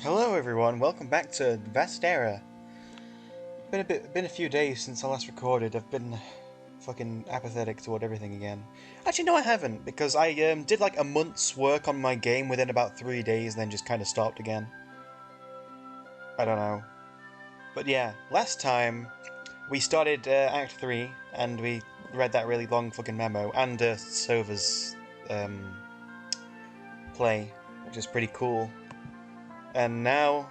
Hello everyone, welcome back to Vastera. Been a few days since I last recorded. I've been fucking apathetic toward everything again. Actually, no, I haven't, because I did like a month's work on my game within about 3 days, and then just kind of stopped again. I don't know. But yeah, last time we started Act 3, and we read that really long fucking memo, and Sova's play, which is pretty cool. And now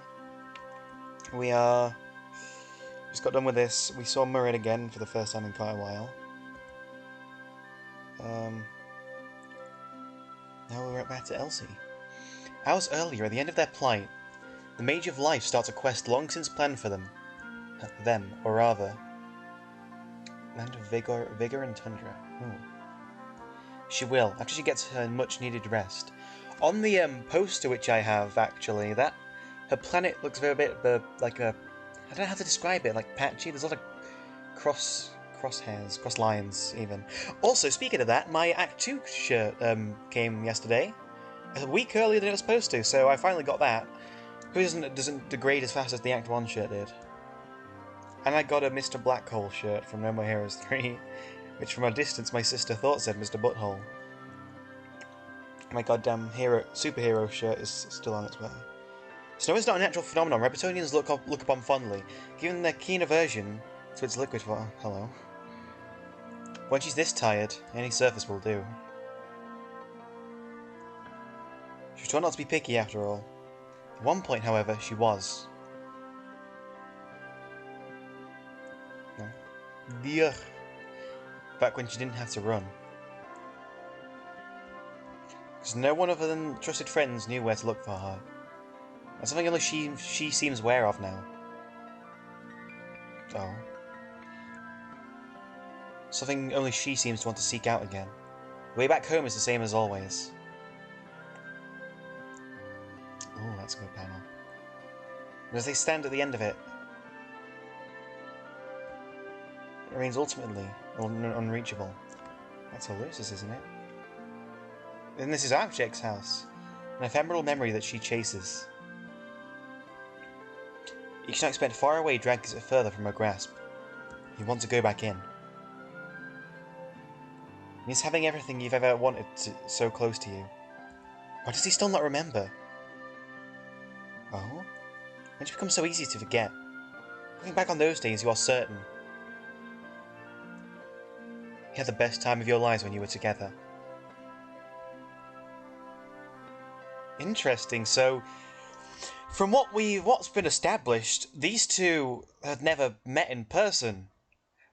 we just got done with this. We saw Murray again for the first time in quite a while. Now we're back to Elsie. Hours earlier, at the end of their plight, the Mage of Life starts a quest long since planned for them. Or rather, Land of Vigor and Tundra. She will, after she gets her much-needed rest. On the poster which I have, actually, her planet looks very bit like a... I don't know how to describe it, like patchy. There's a lot of crosshairs, cross lines, even. Also, speaking of that, my Act 2 shirt came yesterday. A week earlier than it was supposed to, so I finally got that. Who doesn't degrade as fast as the Act 1 shirt did. And I got a Mr. Blackhole shirt from No More Heroes 3, which from a distance my sister thought said Mr. Butthole. My goddamn superhero shirt is still on its way. Snow is not a natural phenomenon Reptilians look upon fondly, given their keen aversion to its liquid form. Hello. When she's this tired, any surface will do. She taught not to be picky after all. At one point, however, she was. No. Yuck. Back when she didn't have to run. Because no one other than trusted friends knew where to look for her. That's something only she seems aware of now. Oh. Something only she seems to want to seek out again. The way back home is the same as always. Oh, that's a good panel. And as they stand at the end of it, it remains ultimately unreachable. That's Aloysius, isn't it? And this is Abject's house, an ephemeral memory that she chases. Each night spent far away drags it further from her grasp. You want to go back in. It means having everything you've ever wanted so close to you. Why does he still not remember? Oh? When did it become so easy to forget? Looking back on those days, you are certain. You had the best time of your lives when you were together. Interesting, so... From what's been established, these two had never met in person.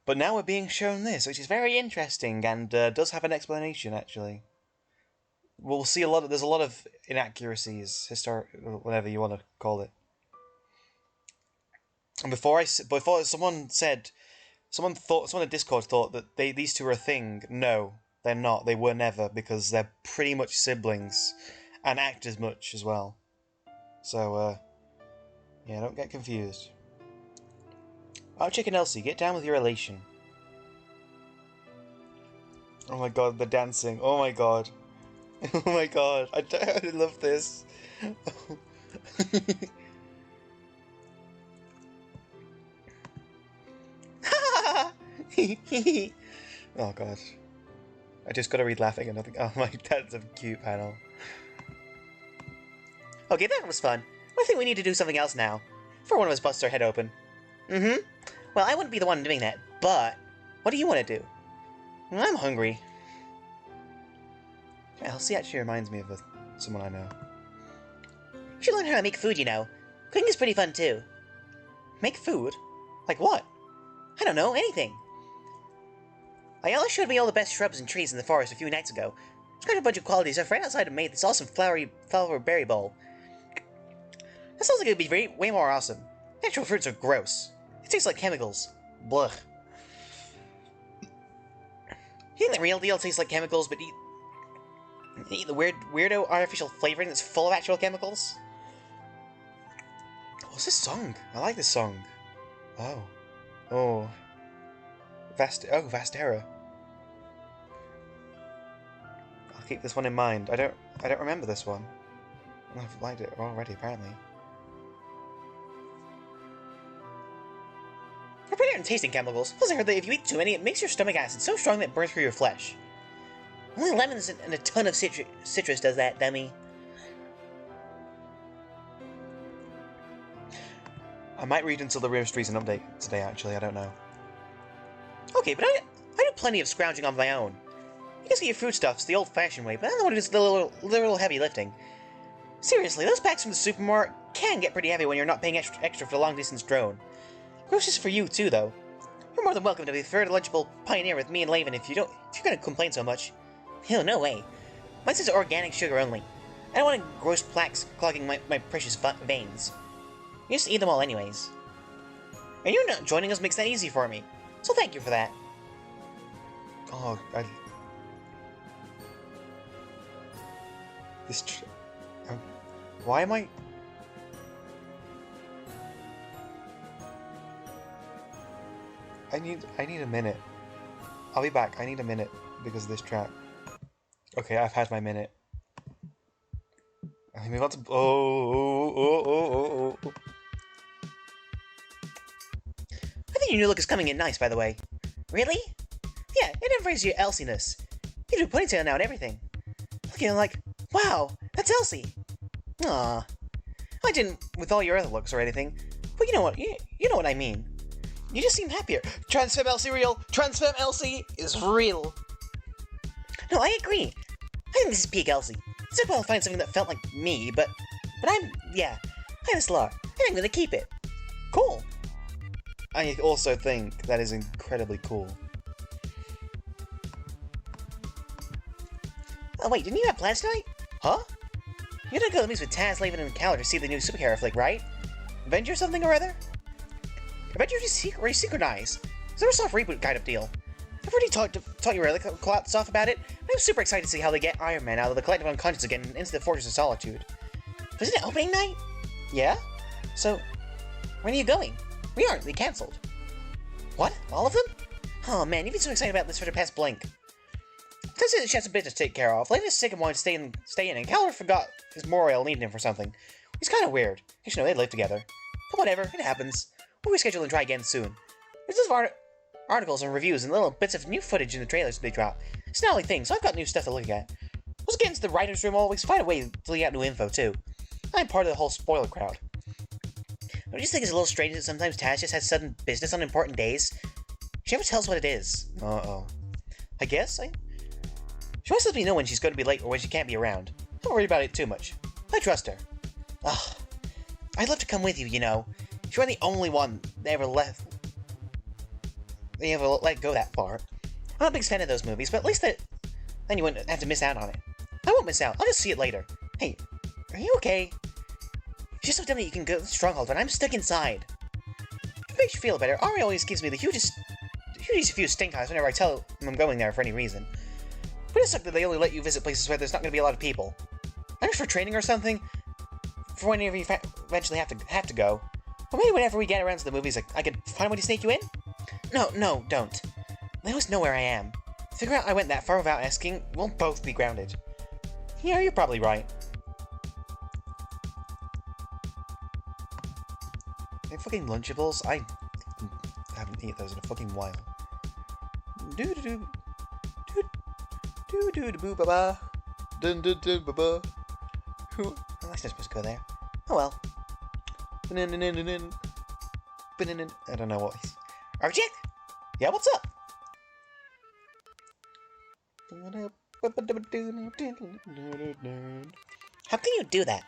But now we're being shown this, which is very interesting, and does have an explanation, actually. We'll see there's a lot of inaccuracies, whatever you want to call it. And before someone in Discord thought that these two are a thing. No, they're not. They were never, because they're pretty much siblings, and act as much as well. So, yeah, don't get confused. Archie and Elsie, get down with your elation. Oh my god, the dancing. Oh my god. Oh my god. I love this. Oh god. I just gotta read laughing and nothing. Oh my, that's a cute panel. Okay, that was fun. I think we need to do something else now. For one of us busts our head open. Mm-hmm. Well, I wouldn't be the one doing that, but... What do you want to do? I'm hungry. Elsie actually reminds me of someone I know. You should learn how to make food, you know. Cooking is pretty fun, too. Make food? Like what? I don't know, anything. Ayala showed me all the best shrubs and trees in the forest a few nights ago. It's got a bunch of qualities I've right outside and made this awesome flower berry bowl. That sounds like it would be way more awesome. Natural fruits are gross. It tastes like chemicals. Blech. You think the real deal tastes like chemicals, but eat the weirdo artificial flavoring that's full of actual chemicals? What's this song? I like this song. Oh. Oh. Vastera. I'll keep this one in mind. I don't remember this one. I've liked it already, apparently. pretty tasting chemicals. Plus I heard that if you eat too many, it makes your stomach acid so strong that it burns through your flesh. Only lemons and a ton of citrus does that, dummy. I might read until the River's Reason update today, actually, I don't know. Okay, but I do plenty of scrounging on my own. You can get your foodstuffs the old-fashioned way, but I don't want to do the little heavy lifting. Seriously, those packs from the supermarket can get pretty heavy when you're not paying extra for the long-distance drone. Groceries for you, too, though. You're more than welcome to be the third eligible pioneer with me and Laven if you're gonna complain so much. Hell, no way. Mine says organic sugar only. I don't want gross plaques clogging my precious veins. You just eat them all anyways. And you not joining us makes that easy for me, so thank you for that. Oh, why am I... I need a minute. I'll be back. I need a minute because of this track. Okay, I've had my minute. I move on to... Oh. I think your new look is coming in nice, by the way. Really? Yeah, it embraces your Elsiness. You do a ponytail now and everything. Looking like, wow, that's Elsie. Aww. I didn't with all your other looks or anything, but you know what? You know what I mean. You just seem happier. Transfem Elsie real. Transfem Elsie is real. No, I agree. I think this is peak Elsie. It's like, well, I'll find something that felt like me, but I'm a star, and I'm gonna keep it. Cool. I also think that is incredibly cool. Oh wait, didn't you have plans tonight? Huh? You're gonna go to the movies with Taz, Laven, and Calendar to see the new superhero flick, right? Avenger something or other? Avenger Resynchronize. Is there a soft reboot kind of deal? I've already taught you really stuff about it, and I'm super excited to see how they get Iron Man out of the collective unconscious again into the Fortress of Solitude. Isn't it opening night? Yeah? So, when are you going? We aren't, they cancelled. What? All of them? Oh man, you've been so excited about this for the past blink. Tess said she has some business to take care of. Laven is sick and wanted to stay in, and Calendar forgot his Moriel needed him for something. He's kind of weird. You should know they live together. But whatever, it happens. We'll reschedule and try again soon. There's lots of articles and reviews and little bits of new footage in the trailers they drop. It's not only things, so I've got new stuff to look at. Let's get into the writer's room always, find a way to leak out new info too. I'm part of the whole spoiler crowd. I just think it's a little strange that sometimes Taz just has sudden business on important days. She never tells what it is. Uh-oh. I guess, she always lets me know when she's going to be late or when she can't be around. Don't worry about it too much. I trust her. Ugh. I'd love to come with you, you know. If you're the only one they ever let go that far. I'm not a big fan of those movies, but at least then you wouldn't have to miss out on it. I won't miss out. I'll just see it later. Hey, are you okay? It's just so dumb that you can go to the Stronghold, but I'm stuck inside. If it makes you feel better, Ari always gives me the hugest few stink eyes whenever I tell him I'm going there for any reason. But it sucks that they only let you visit places where there's not going to be a lot of people. I wish for training or something, for whenever you eventually have to go. Or maybe whenever we get around to the movies, I could find a way to sneak you in? No, don't. They always know where I am. Figure out I went that far without asking, we'll both be grounded. Yeah, you're probably right. Hey, fucking Lunchables? I haven't eaten those in a fucking while. Do-do-do-do-do-do-do-boo-ba-ba. Dun-dun-dun-ba-ba. Who? Oh, that's not supposed to go there. Oh well. I don't know what he's... RJ? Yeah, what's up? How can you do that?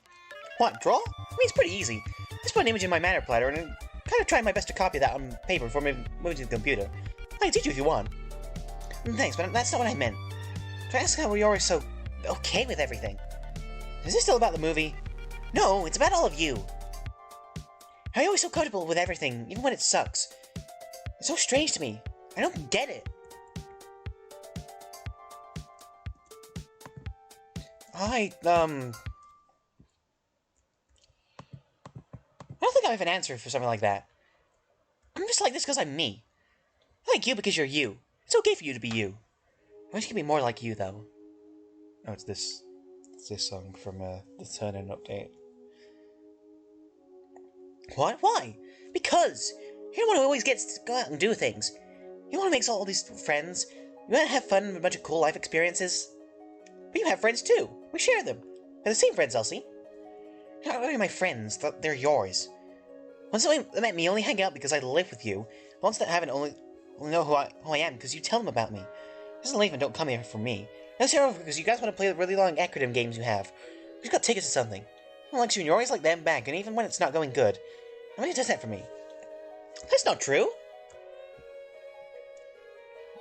What, draw? I mean, it's pretty easy. Just put an image in my matter platter and kind of try my best to copy that on paper before moving to the computer. I can teach you if you want. Thanks, but that's not what I meant. Can I ask how you're always so okay with everything? Is this still about the movie? No, it's about all of you. How are you always so comfortable with everything, even when it sucks? It's so strange to me. I don't get it. I don't think I have an answer for something like that. I'm just like this because I'm me. I like you because you're you. It's okay for you to be you. I wish you could be more like you, though. Oh, it's this song from the Turn-In update. What? Why? Because You're the one who always gets to go out and do things. You want to make all these friends. You want to have fun and a bunch of cool life experiences. But you have friends too. We share them. They're the same friends, Elsie. You're not really my friends. They're yours. Once they met me, only hang out because I live with you. Once that haven't, only know who I am because you tell them about me. Doesn't leave and don't come here for me. Let's hear over because you guys want to play the really long acronym games you have. Who's got tickets to something? No one likes you and you're always like them back, and even when it's not going good. Nobody does that for me. That's not true.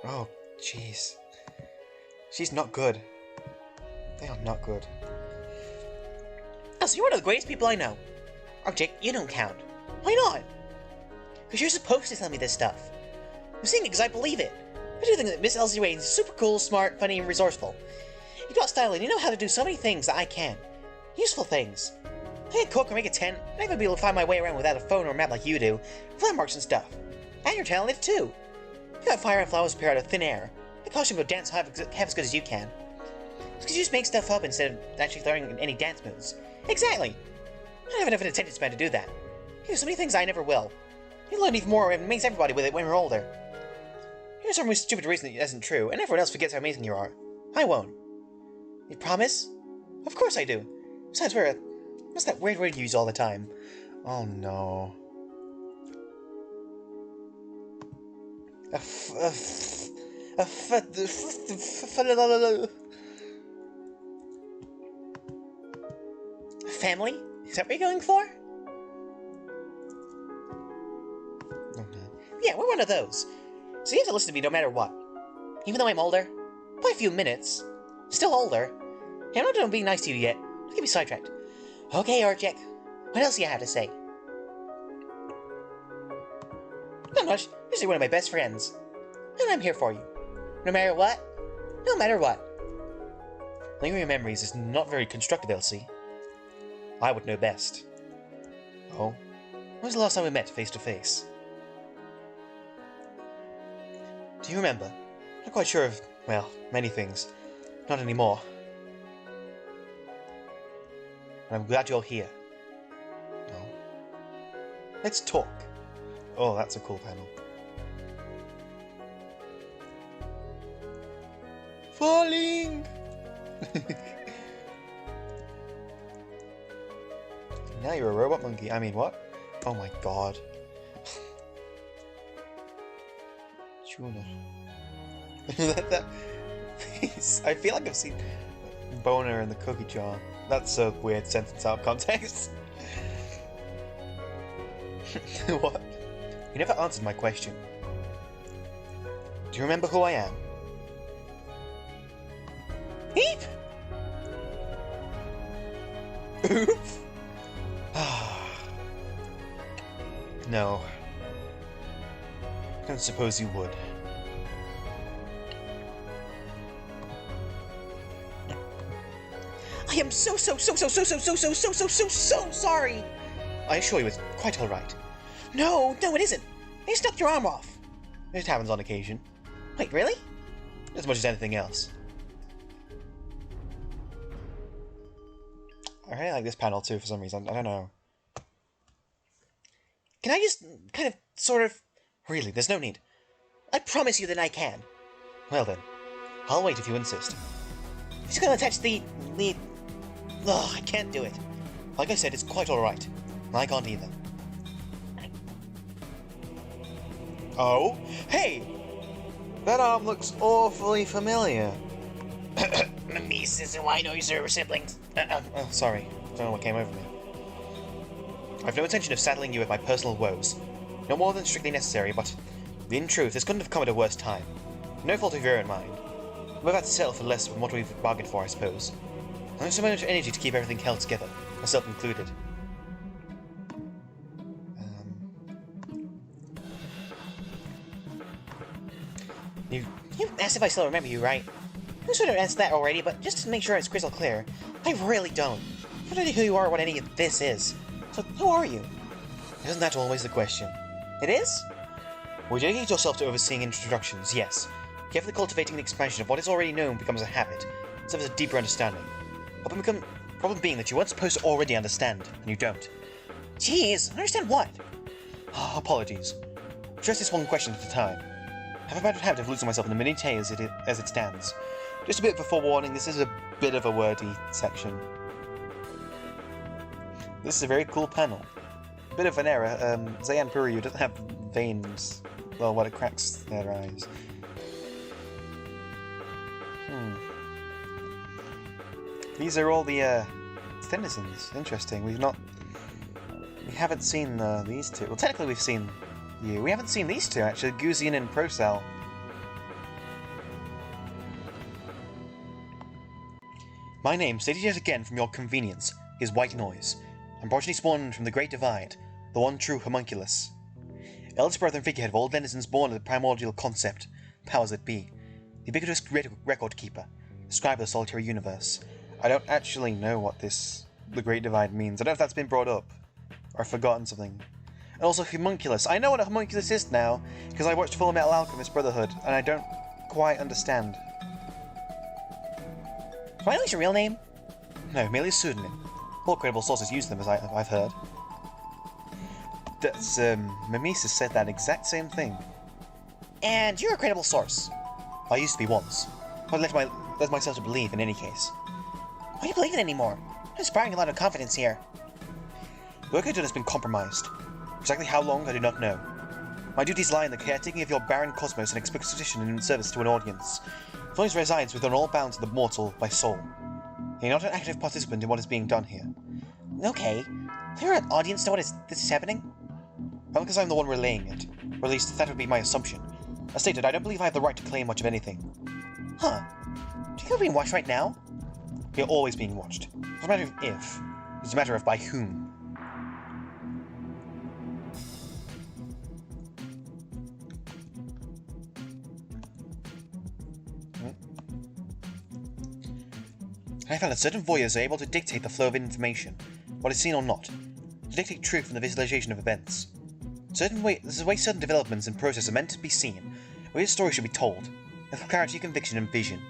Oh, jeez. She's not good. They are not good. Elsie, you're one of the greatest people I know. RJ, you don't count. Why not? Because you're supposed to tell me this stuff. I'm saying it because I believe it. I do think that Miss Elsie Raines is super cool, smart, funny, and resourceful. You've got style and you know how to do so many things that I can't. Useful things. I can cook or make a tent. I'd even be able to find my way around without a phone or a map like you do. Landmarks and stuff. And you're talented too. You got fire and flowers appear out of thin air. I caution go dance half as good as you can. It's because you just make stuff up instead of actually throwing any dance moves. Exactly. I don't have enough of an attention span to do that. You do so many things I never will. You learn even more and amaze everybody with it when we're older. Here's some really stupid reason that isn't true, and everyone else forgets how amazing you are. I won't. You promise? Of course I do. Besides, what's that weird word you use all the time? Oh no. Family? Is that what you're going for? Yeah, we're one of those. So you have to listen to me no matter what. Even though I'm older. By a few minutes. Still older. Hey, I'm not done being nice to you yet. Don't get me sidetracked. Okay, Arjek. What else do you have to say? Not much. You're one of my best friends. And I'm here for you. No matter what. No matter what. Lingering your memories is not very constructive, Elsie. I would know best. Oh? When was the last time we met face to face? Do you remember? Not quite sure of, well, many things. Not anymore. And I'm glad you're here. No. Let's talk. Oh, that's a cool panel. Falling! Now you're a robot monkey. I mean, what? Oh my god. Tuna. that face. I feel like I've seen Boner in the cookie jar. That's a weird sentence out of context. What? You never answered my question. Do you remember who I am? Eep! Oof! No. I don't suppose you would. I am so sorry! I assure you it's quite alright. No, it isn't. You stuck your arm off. It happens on occasion. Wait, really? As much as anything else. I really like this panel too for some reason. I don't know. Can I just kind of, sort of... Really, there's no need. I promise you that I can. Well then, I'll wait if you insist. I'm just gonna touch the... Ugh, I can't do it. Like I said, it's quite alright. I can't either. Oh? Hey! That arm looks awfully familiar. Me, sister, why know you're siblings? Oh, sorry. Don't know what came over me. I've no intention of saddling you with my personal woes. No more than strictly necessary, but in truth, this couldn't have come at a worse time. No fault of your own mind. We've had to settle for less than what we've bargained for, I suppose. I have so much energy to keep everything held together, myself included. You asked if I still remember you, right? I sort of answered that already, but just to make sure it's crystal clear, I really don't. I don't know who you are or what any of this is. So, who are you? Isn't that always the question? It is? Would you dedicate yourself to overseeing introductions? Yes. Carefully cultivating the expansion of what is already known becomes a habit, instead of a deeper understanding. Problem being that you weren't supposed to already understand, and you don't. Jeez, understand what? Apologies. Address this one question at a time. I have a bad habit of losing myself in the minutiae as it stands. Just a bit of a forewarning, this is a bit of a wordy section. This is a very cool panel. Bit of an error, Zayan Puryu doesn't have veins, well, what it cracks their eyes. These are all the, denizens. Interesting. We haven't seen, these two. Well, technically we've seen you. We haven't seen these two, actually, Guzian and Procell. My name, stated yet again from your convenience, is White Noise. I'm progeny spawned from the Great Divide, the one true homunculus. Eldest brother and figurehead of all denizens born of the primordial concept, powers that be. The ubiquitous record keeper, the scribe of the solitary universe. I don't actually know what the Great Divide means. I don't know if that's been brought up, or I've forgotten something. And also homunculus. I know what a homunculus is now, because I watched Full Metal Alchemist Brotherhood, and I don't quite understand. Riley's your real name? No, merely a pseudonym. All credible sources use them, as I've heard. That's, Mimesis said that exact same thing. And you're a credible source. I used to be once. I led myself to believe in any case. Why do you believe it anymore? I'm inspiring a lot of confidence here. The work I've done has been compromised. Exactly how long, I do not know. My duties lie in the caretaking of your barren cosmos and exposition in service to an audience. Noise resides within all bounds of the mortal by soul. You're not an active participant in what is being done here. Okay. You're an audience to this is happening? Not because I'm the one relaying it. Or at least, that would be my assumption. As stated, I don't believe I have the right to claim much of anything. Huh. Do you think we're being watched right now? We are always being watched. It's a matter of if. It's a matter of by whom. I found that certain voyeurs are able to dictate the flow of information, what is seen or not, to dictate truth in the visualization of events. This is the way certain developments and processes are meant to be seen, the way a story should be told, with clarity, conviction, and vision.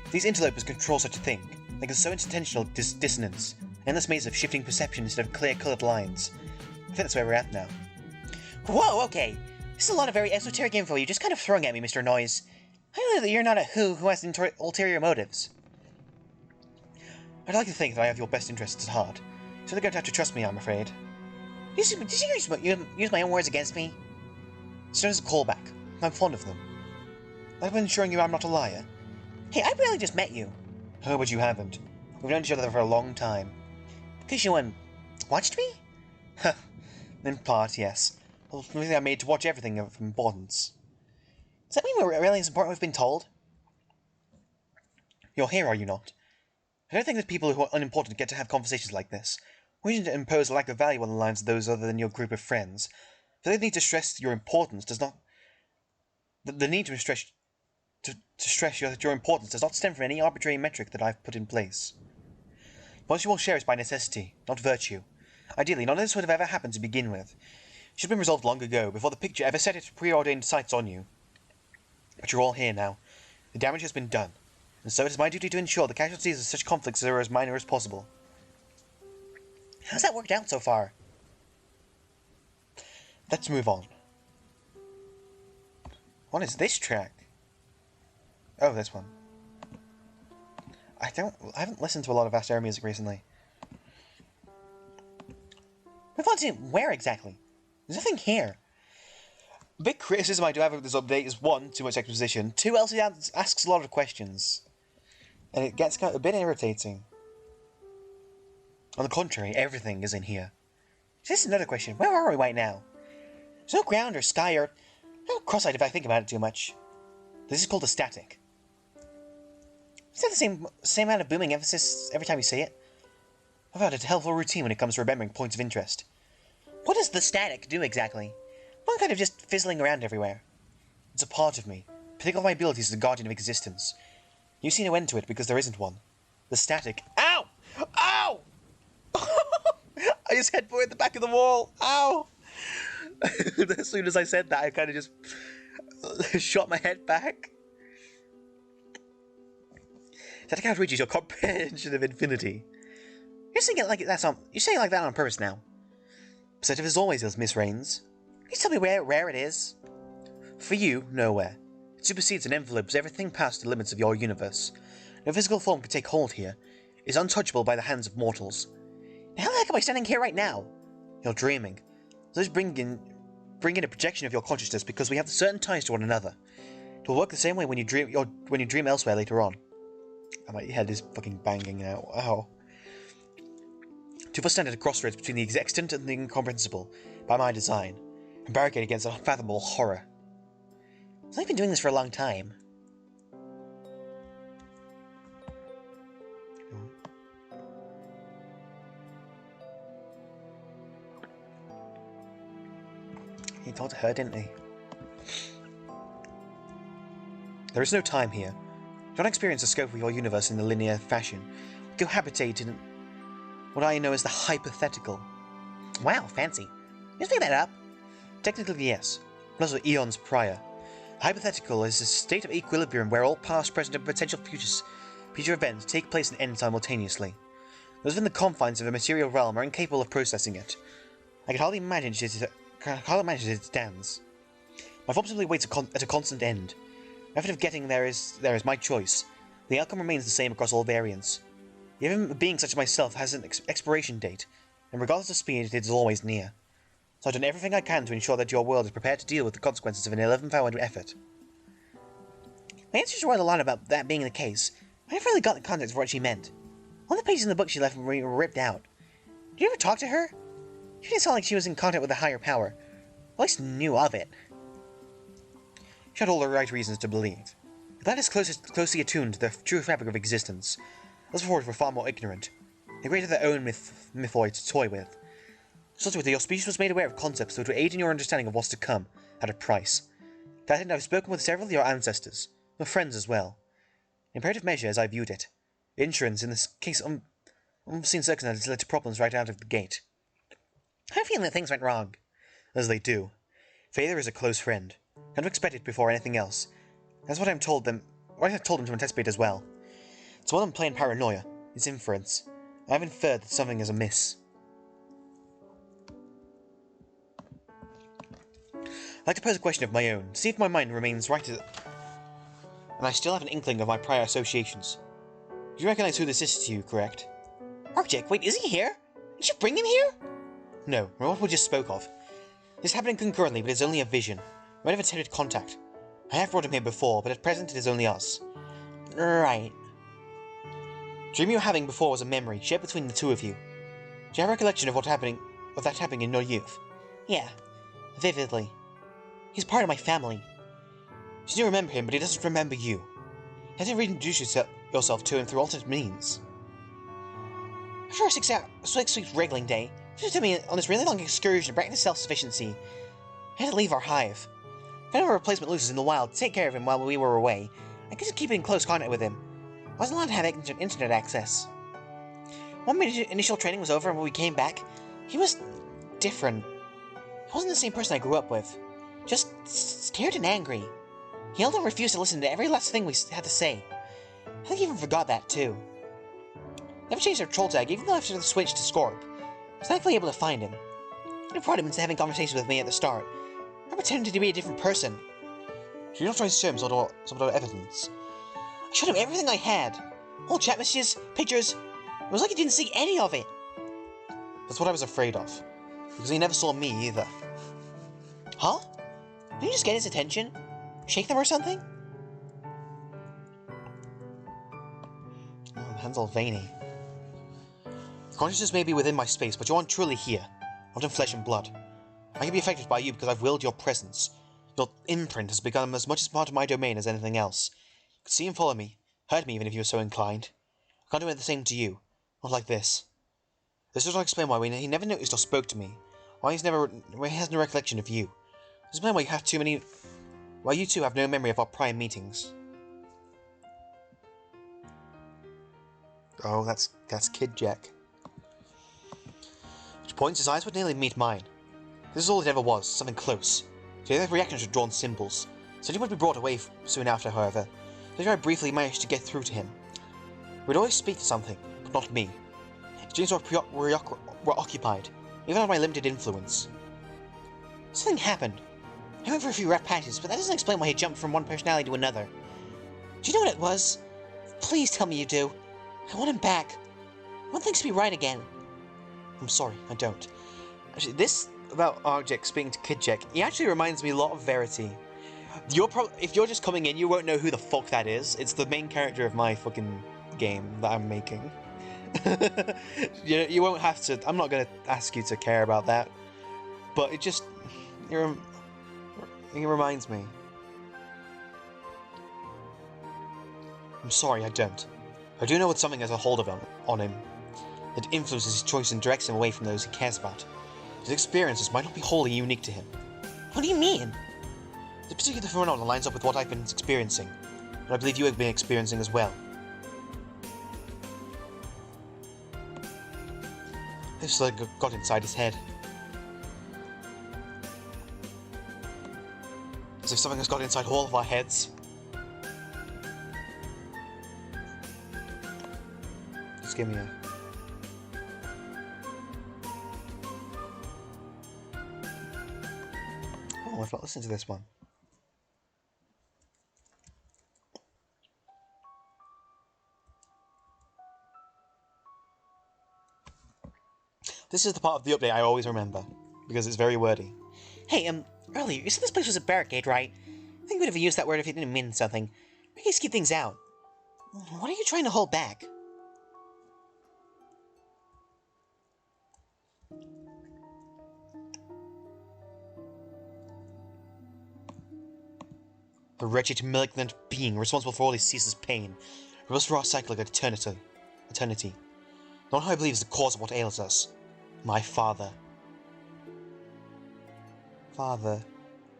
If these interlopers control such a thing, they can sow intentional dissonance, an endless maze of shifting perception instead of clear-coloured lines. I think that's where we're at now. Whoa, okay. This is a lot of very esoteric info you're just kind of throwing at me, Mr. Noise. I know that you're not a who has ulterior motives. I'd like to think that I have your best interests at heart, so they're going to have to trust me, I'm afraid. Did you use my own words against me? It's known as a callback. I'm fond of them. I've been assuring you I'm not a liar. Hey, I barely just met you. Oh, but you haven't. We've known each other for a long time. Because you, watched me? Huh. In part, yes. Well, maybe I'm made to watch everything of importance. Does that mean we're really as important we've been told? You're here, are you not? I don't think that people who are unimportant get to have conversations like this. Wishing to impose a lack of value on the lives of those other than your group of friends. The need to stress your importance does not... The need to stress that your importance does not stem from any arbitrary metric that I've put in place. What you will share is by necessity, not virtue. Ideally, none of this would have ever happened to begin with. It should have been resolved long ago, before the picture ever set its preordained sights on you. But you're all here now. The damage has been done. And so it is my duty to ensure the casualties of such conflicts are as minor as possible. How's that worked out so far? Let's move on. What is this track? Oh, this one. I haven't listened to a lot of Vast Air music recently. Move on to where exactly? There's nothing here. The big criticism I do have of this update is 1, too much exposition, 2, Elsie asks a lot of questions. And it gets kind of a bit irritating. On the contrary, everything is in here. This is another question. Where are we right now? There's no ground or sky or... I'm cross-eyed if I think about it too much. This is called a static. Is that the same amount of booming emphasis every time you say it? I've had a helpful routine when it comes to remembering points of interest. What does the static do exactly? One kind of just fizzling around everywhere. It's a part of me. Pick all my abilities as the guardian of existence. You see no end to it because there isn't one. The static... Ow! Ow! I just headbutted the back of the wall. Ow! As soon as I said that, I kind of just shot my head back. Static outreaches your comprehension of infinity. You're saying it like that on purpose now. Perceptive as always is, Miss Rains. Please tell me where it is. For you, nowhere. It supersedes and envelopes everything past the limits of your universe. No physical form can take hold here. It is untouchable by the hands of mortals. How the heck am I standing here right now? You're dreaming. Let's bring in a projection of your consciousness because we have certain ties to one another. It will work the same way when you dream elsewhere later on. Oh, my head is fucking banging now. Ow. Two of us stand at a crossroads between the extant and the incomprehensible, by my design, and barricade against unfathomable horror. I've been doing this for a long time. He thought to her, didn't he? There is no time here. Do not experience the scope of your universe in the linear fashion. Cohabitate in what I know as the hypothetical. Wow, fancy. You just made that up? Technically, yes, but also eons prior. The hypothetical is a state of equilibrium where all past, present, and potential future events take place and end simultaneously. Those within the confines of the material realm are incapable of processing it. I can hardly imagine it stands. My form simply waits at a constant end. The method of getting there is my choice. The outcome remains the same across all variants. Even a being such as myself has an expiration date, and regardless of speed, it is always near. So I've done everything I can to ensure that your world is prepared to deal with the consequences of an 11th-hour effort. My answers were a lot about that being the case. I never really got the context of what she meant. All the pages in the book she left were ripped out. Did you ever talk to her? She didn't sound like she was in contact with a higher power. At least knew of it. She had all the right reasons to believe. But that is closely attuned to the true fabric of existence. Those before it were far more ignorant. They created their own mythoid to toy with. Such with your species was made aware of concepts that would aid in your understanding of what's to come, at a price. To that end, I've spoken with several of your ancestors, your friends as well. In imperative measure, as I viewed it. Insurance, in this case, unforeseen circumstances led to problems right out of the gate. I have a feeling that things went wrong. As they do. Failure is a close friend. Kind of expect it before anything else. That's what I have told them to anticipate as well. It's more than plain paranoia. It's inference. I have inferred that something is amiss. I'd like to pose a question of my own, to see if my mind remains right and I still have an inkling of my prior associations. Do you recognize who this is to you, correct? Object, wait, is he here? Did you bring him here? No, what we just spoke of. This is happening concurrently, but it's only a vision. I might have attempted contact. I have brought him here before, but at present it is only us. Right. The dream you were having before was a memory, shared between the two of you. Do you have recollection of that happening in your youth? Yeah, vividly. He's part of my family. You do remember him, but he doesn't remember you. You have to reintroduce yourself to him through alternate means. After a 6-week wriggling day, she took me on this really long excursion back into self-sufficiency. I had to leave our hive. I found a replacement loose in the wild to take care of him while we were away. I couldn't keep in close contact with him. I wasn't allowed to have internet access. When my initial training was over and when we came back, he was different. He wasn't the same person I grew up with. Just scared and angry. He held and refused to listen to every last thing we had to say. I think he even forgot that, too. Never changed their troll tag, even though after the switch to Scorp. I was thankfully able to find him. I brought him into having conversations with me at the start. I pretended to be a different person. Did you not try to show him some sort of evidence? I showed him everything I had. All chat messages, pictures. It was like he didn't see any of it. That's what I was afraid of. Because he never saw me either. Huh? Did you just get his attention? Shake them or something? Oh, hands all veiny. Consciousness may be within my space, but you aren't truly here. Not in flesh and blood. I can be affected by you because I've willed your presence. Your imprint has become as much as part of my domain as anything else. You could see and follow me, hurt me even if you were so inclined. I can't do the same to you. Not like this. This does not explain why he never noticed or spoke to me. Why he has no recollection of you. This explains why you two have no memory of our prior meetings. Oh, that's Kid Jack. Which points his eyes would nearly meet mine. This is all it ever was, something close. So the reactions were drawn symbols. Said he would be brought away soon after, however. So I briefly managed to get through to him. We'd always speak to something, but not me. His dreams were occupied, even on my limited influence. Something happened. I went for a few rough patches, but that doesn't explain why he jumped from one personality to another. Do you know what it was? Please tell me you do. I want him back. I want things to be right again. I'm sorry, I don't. Actually, this about Arctic speaking to Kidjek, he actually reminds me a lot of Verity. If you're just coming in, you won't know who the fuck that is. It's the main character of my fucking game that I'm making. You won't have to. I'm not gonna ask you to care about that. But it just, it reminds me. I'm sorry, I don't. I do know what something has a hold of him, on him. It influences his choice and directs him away from those he cares about. His experiences might not be wholly unique to him. What do you mean? The particular phenomenon lines up with what I've been experiencing, and I believe you have been experiencing as well. This like got inside his head. As if something has got inside all of our heads. Just give me a... Oh, I've not listened to this one. This is the part of the update I always remember, because it's very wordy. Hey, earlier, you said this place was a barricade, right? I think we'd have used that word if it didn't mean something. We can keep things out. What are you trying to hold back? The wretched, malignant being responsible for all his ceaseless pain, reveals for our cycle of eternity. Not how I believe is the cause of what ails us. My father. Father.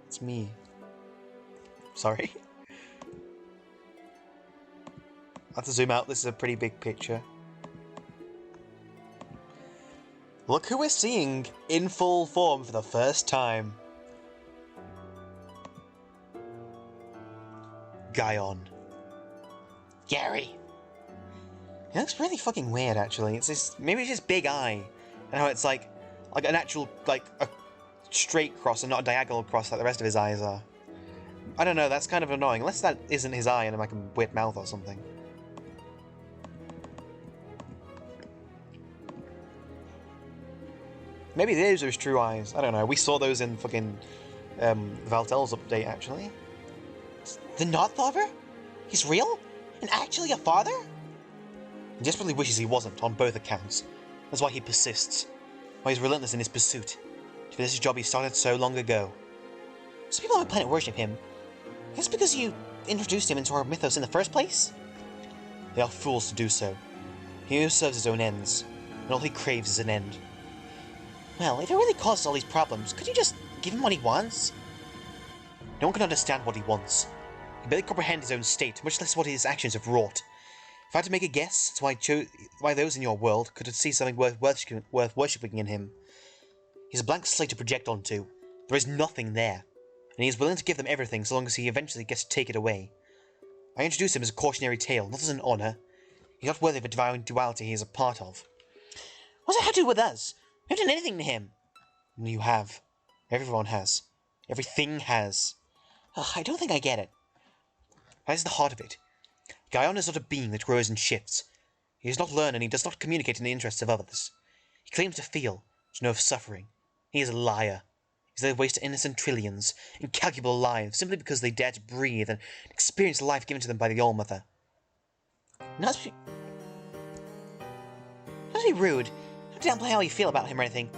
It's me. Sorry. I have to zoom out, this is a pretty big picture. Look who we're seeing in full form for the first time. Guyon. Gary. It looks really fucking weird, actually. It's this, maybe it's just big eye, and how it's like an actual, like, a straight cross and not a diagonal cross like the rest of his eyes are. I don't know, that's kind of annoying, unless that isn't his eye and like a weird mouth or something. Maybe those are his true eyes, I don't know. We saw those in fucking Valtel's update, actually. The Not Father? He's real? And actually a father? He desperately wishes he wasn't, on both accounts. That's why he persists. Why he's relentless in his pursuit. To finish his job he started so long ago. So people on the planet worship him. That's because you introduced him into our mythos in the first place? They are fools to do so. He only serves his own ends, and all he craves is an end. Well, if it really causes all these problems, could you just give him what he wants? No one can understand what he wants. He barely comprehends his own state, much less what his actions have wrought. If I had to make a guess, it's why those in your world could see something worth worshipping in him. He's a blank slate to project onto. There is nothing there, and he is willing to give them everything so long as he eventually gets to take it away. I introduced him as a cautionary tale, not as an honour. He's not worthy of a divine duality he is a part of. What's that have to do with us? We haven't done anything to him. You have. Everyone has. Everything has. Ugh, I don't think I get it. That is the heart of it. Guyon is not a being that grows and shifts. He does not learn and he does not communicate in the interests of others. He claims to feel, to know of suffering. He is a liar. He's laid waste to innocent trillions, incalculable lives, simply because they dare to breathe and experience the life given to them by the All-Mother. Not to be rude, not to downplay how you feel about him or anything.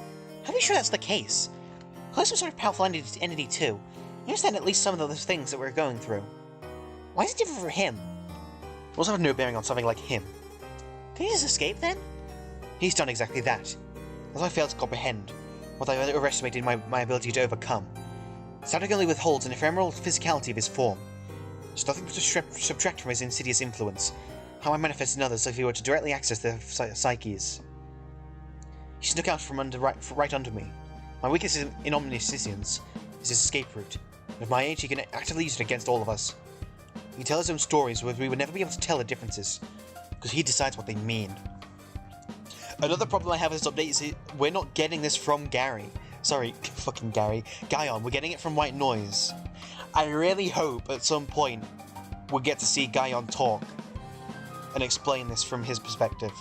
I'm sure that's the case. Close some sort of powerful entity too. I understand at least some of those things that we're going through. Why is it different for him? It also have no bearing on something like him. Can he just escape then? He's done exactly that. That's why I fail to comprehend what I've overestimated my ability to overcome. Static only withholds an ephemeral physicality of his form. There's nothing to subtract from his insidious influence, how I manifest in others if he were to directly access their psyches. He snuck out from right under me. My weakness in omniscience is his escape route, and at my age he can actively use it against all of us. He can tell his own stories where we would never be able to tell the differences, because he decides what they mean. Another problem I have with this update is we're not getting this from Gary. Sorry, fucking Gary. Guyon, we're getting it from white noise. I really hope at some point we'll get to see Guyon talk and explain this from his perspective.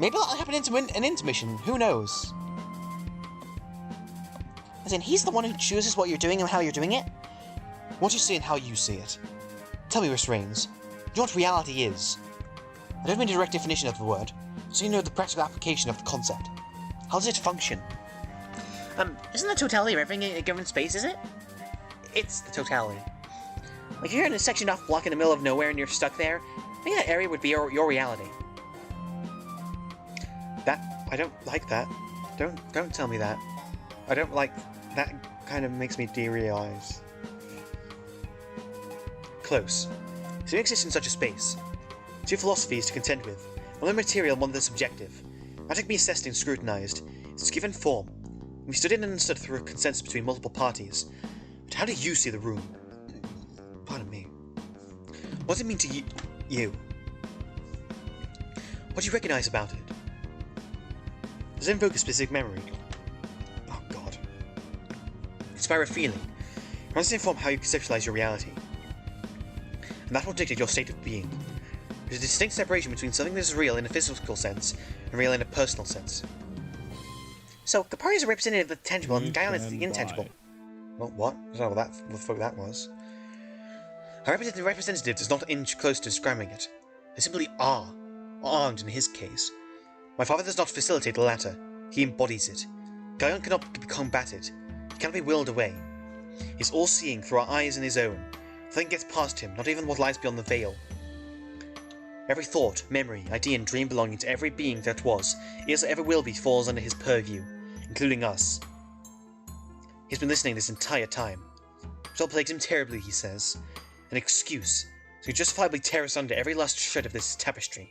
Maybe that'll happen in an intermission, who knows? As in, he's the one who chooses what you're doing and how you're doing it? What you see and how you see it. Tell me, Miss Rains, do you know what reality is? I don't mean a direct definition of the word, so you know the practical application of the concept. How does it function? Isn't the totality of everything a given space, is it? It's the totality. Like, if you're in a sectioned off block in the middle of nowhere and you're stuck there, I think that area would be your reality. I don't like that. Don't tell me that. I don't like... That kind of makes me derealize. Close. So you exist in such a space. Two philosophies to contend with. One the material and one the subjective. Matter can be assessed and scrutinized. It's given form. We studied and understood through a consensus between multiple parties. But how do you see the room? Pardon me. What does it mean to you? What do you recognize about it? Does it invoke a specific memory? Oh god. Inspire a feeling. How does it inform how you conceptualize your reality? And that will dictate your state of being. There's a distinct separation between something that is real in a physical sense and real in a personal sense. So, Kapari is a representative of the tangible and Guyon is the intangible. Well, what? I don't know what the fuck that was. A representative does not inch close to describing it. They simply are. Or aren't in his case. My father does not facilitate the latter. He embodies it. Guyon cannot be combated. He cannot be willed away. He is all-seeing through our eyes and his own. Nothing gets past him, not even what lies beyond the veil. Every thought, memory, idea, and dream belonging to every being that was, is, or ever will be, falls under his purview, including us. He's been listening this entire time. It all plagues him terribly, he says. An excuse, so he justifiably tear us under every last shred of this tapestry.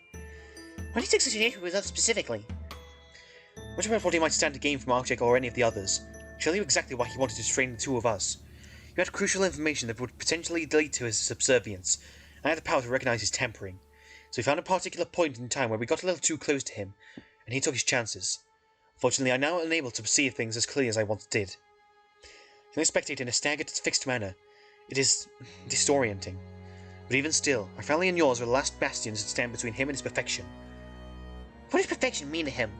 Why do you take such an issue with us specifically? Much about what he might stand to gain from Arctic or any of the others. I'll tell you exactly why he wanted to strain the two of us. You had crucial information that would potentially lead to his subservience, and I had the power to recognize his tampering. So we found a particular point in time where we got a little too close to him, and he took his chances. Fortunately, I'm now unable to perceive things as clearly as I once did. Can I spectate in a staggered, fixed manner? It is disorienting. But even still, our family and yours are the last bastions that stand between him and his perfection. What does perfection mean to him?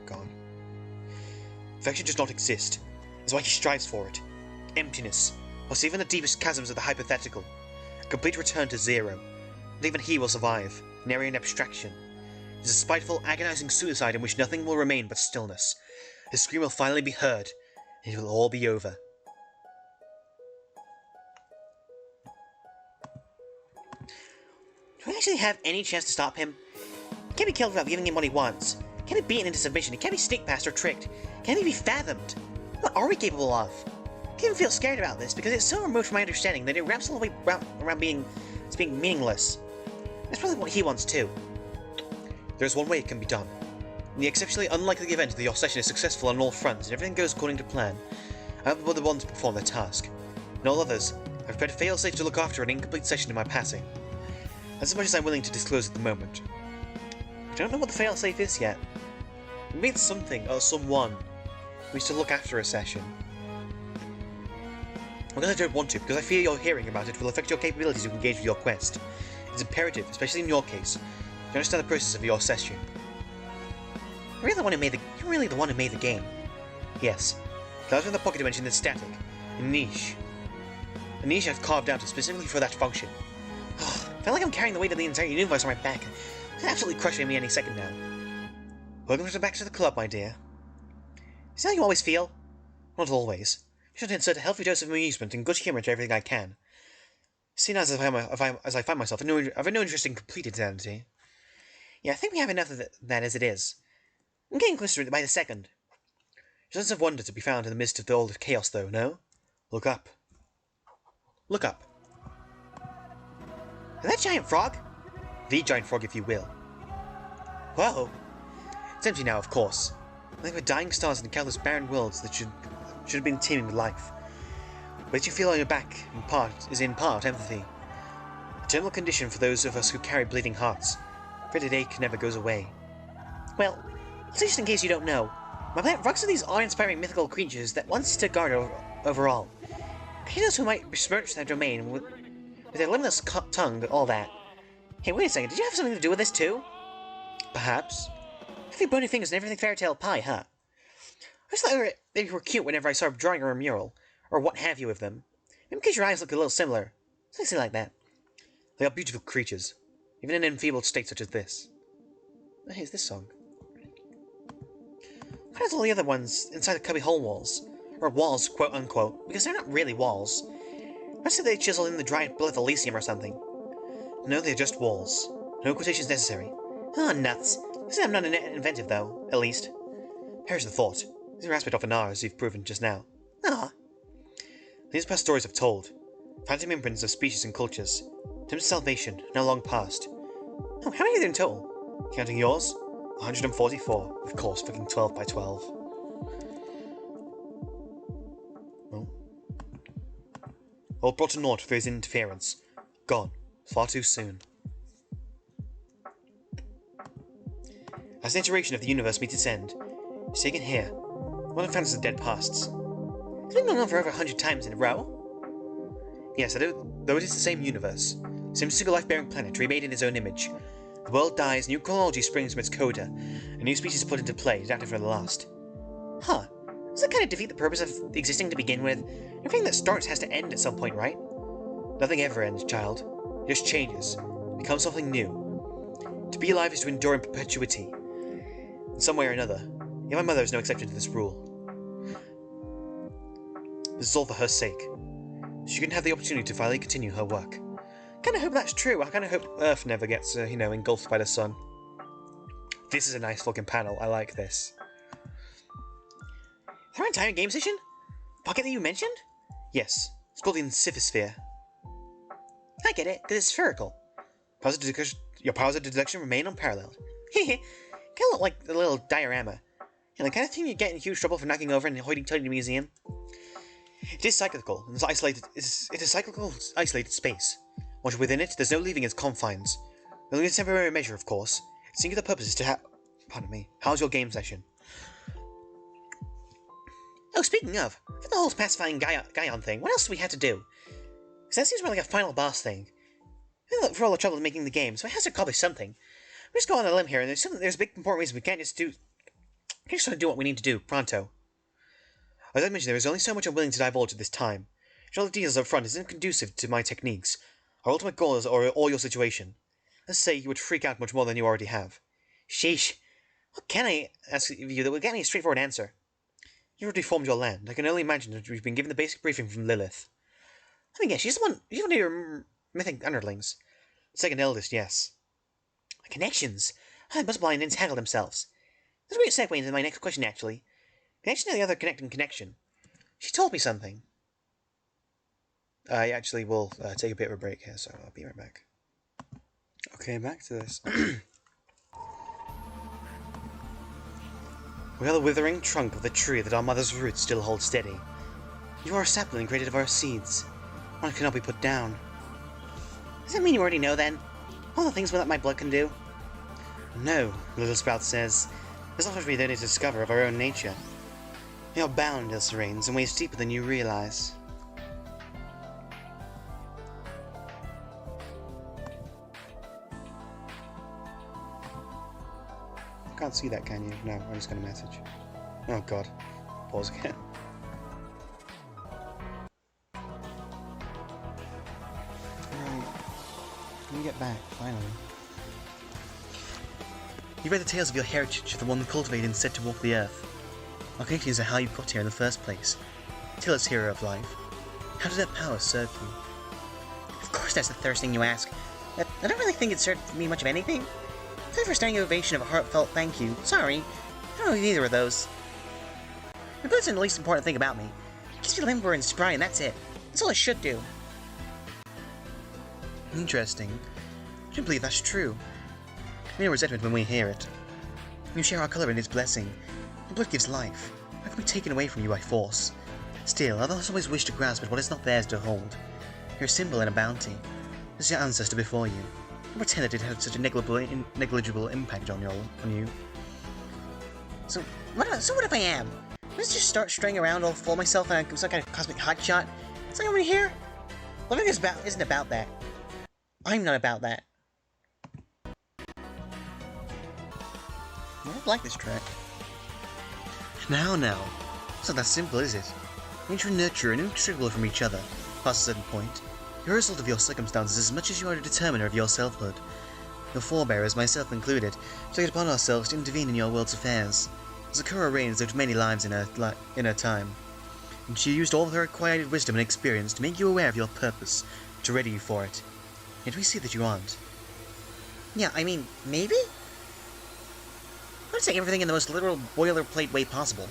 God. Perfection does not exist. It's why he strives for it. Emptiness, plus even the deepest chasms of the hypothetical. A complete return to zero. Not even he will survive, an area in abstraction. It is a spiteful, agonizing suicide in which nothing will remain but stillness. His scream will finally be heard, and it will all be over. Do we actually have any chance to stop him? He can't be killed without giving him what he wants. He can't be beaten into submission. He can't be sneak past or tricked. He can't even be fathomed. What are we capable of? I can't even feel scared about this because it's so remote from my understanding that it wraps all the way around being meaningless. That's probably what he wants too. There's one way it can be done. In the exceptionally unlikely event that your session is successful on all fronts and everything goes according to plan, I have the ones to perform their task. In all others, I've prepared a failsafe to look after an incomplete session in my passing. That's as much as I'm willing to disclose at the moment. I don't know what the failsafe is yet. It means something or someone who is to look after a session. Because I don't want to, because I fear your hearing about it will affect your capabilities to engage with your quest. It's imperative, especially in your case, to understand the process of your session. You're really the one who made the game. Yes. Clouds in the pocket dimension is static. A niche. A niche I've carved out specifically for that function. I feel like I'm carrying the weight of the entire universe on my back. It's absolutely crushing me any second now. Welcome back to the club, my dear. Is that how you always feel? Not always. I should insert a healthy dose of amusement and good humour into everything I can. Seeing as I find myself, I've no interest in complete insanity. Yeah, I think we have enough of that as it is. I'm getting closer to it by the second. There's a sense of wonder to be found in the midst of all the chaos, though, no? Look up. Look up. Is that giant frog? The giant frog, if you will. Whoa. It's empty now, of course. Like the dying stars and countless barren worlds that should have been teeming with life. What you feel on your back, in part empathy. A terminal condition for those of us who carry bleeding hearts. Dreaded ache never goes away. Well, just in case you don't know, my planet rocks with these awe-inspiring mythical creatures that once stood guard over all. Creatures who might besmirch their domain with their limitless tongue, all that. Hey, wait a second, did you have something to do with this too? Perhaps. Have you bony fingers and everything fairy tale pie, huh? I just thought they were cute whenever I saw a drawing or a mural, or what have you of them. Maybe because your eyes look a little similar. Something like that. They are beautiful creatures, even in an enfeebled state such as this. Oh, here's this song. Why does all the other ones inside the cubby hole walls? Or walls, quote-unquote, because they're not really walls. I said they chiseled in the dried blood of Elysium or something. No, they're just walls. No quotations necessary. Oh, nuts. I'm not inventive, though, at least. Perish the thought. These are aspect often are, as you've proven just now. Ah. These past stories have told. Phantom imprints of species and cultures. Attempts of salvation, now long past. Oh, how many are there in total? Counting yours? 144. Of course, fucking 12 by 12. Oh. All brought to naught for his interference. Gone. Far too soon. As the iteration of the universe meets its end, it's taken here. One of fantasy dead pasts. It's been going on for over 100 times in a row. Yes, though it is the same universe, same single life-bearing planet remade in his own image. The world dies, new chronology springs from its coda, and new species put into play, adapted from the last. Huh. Does that kind of defeat the purpose of existing to begin with? Everything that starts has to end at some point, right? Nothing ever ends, child. It just changes, becomes something new. To be alive is to endure in perpetuity. In some way or another. Yet my mother is no exception to this rule. This is all for her sake. She can have the opportunity to finally continue her work. I kinda hope that's true. I kinda hope Earth never gets, engulfed by the sun. This is a nice fucking panel. I like this. Is our entire game station? Pocket that you mentioned? Yes. It's called the Insifosphere. I get it, because it's spherical. Your powers of deduction remain unparalleled. Hehe. Kinda look like a little diorama. And the kind of thing you get in huge trouble for knocking over in a hoity-toity museum. It is cyclical, and it is cyclical, isolated space. Once you're within it, there's no leaving its confines. Only a temporary measure, of course. Its singular purpose is to how's your game session? Oh, speaking of, for the whole pacifying Guyon thing, what else do we have to do? Because that seems more like a final boss thing. We look for all the trouble in making the game, so it has to accomplish something. We're just going on a limb here, and there's big important reasons we can't just sort of do what we need to do, pronto. As I mentioned, there is only so much I'm willing to divulge at this time. All the details up front isn't conducive to my techniques. Our ultimate goal is or your situation. Let's say you would freak out much more than you already have. Sheesh. What can I ask of you that will get me a straightforward answer? You already formed your land. I can only imagine that we've been given the basic briefing from Lilith. Let me guess, she's one of your mythic underlings. Second eldest, yes. Connections. I must blind entangle themselves. That's a great segue into my next question, actually. Connection to the other connecting connection. She told me something. I actually will take a bit of a break here, so I'll be right back. Okay, back to this. We are the withering trunk of the tree that our mother's roots still hold steady. You are a sapling created of our seeds. One cannot be put down. Does that mean you already know, then? All the things that my blood can do? No, Little Sprout says. There's not much we need to discover of our own nature. We are bound, Ilse Reigns, in ways deeper than you realize. Can't see that, can you? No, I just got a message. Oh god. Pause again. Right. Let me get back, finally. You read the tales of your heritage, of the one cultivated and set to walk the earth. Our connections are how you got here in the first place. Tell us, hero of life. How did that power serve you? Of course that's the first thing you ask. I don't really think it served me much of anything. Except for a standing ovation of a heartfelt thank you. Sorry, I don't know either of those. My blood's the least important thing about me. It keeps me limber and spry, and that's it. That's all it should do. Interesting. I don't believe that's true. We know resentment when we hear it. You share our colour in its blessing. Your blood gives life. How can be taken away from you by force? Still, others always wish to grasp at what is not theirs to hold. You're a symbol and a bounty. This is your ancestor before you. Don't pretend that it had such a negligible impact on you. So what if I am? Let's just start straying around all full of myself and I'm some kind of cosmic hotshot. It's like over here. Living isn't about that. I'm not about that. I like this track. Now. It's not that simple, is it? Nature and nurture are inextricable from each other, past a certain point. You're a result of your circumstances as much as you are a determiner of your selfhood. Your forebearers, myself included, took it upon ourselves to intervene in your world's affairs. Sakura Reigns lived many lives in her time, and she used all of her acquired wisdom and experience to make you aware of your purpose, to ready you for it. Yet we see that you aren't. Yeah, I mean, maybe? I'd say everything in the most literal boilerplate way possible.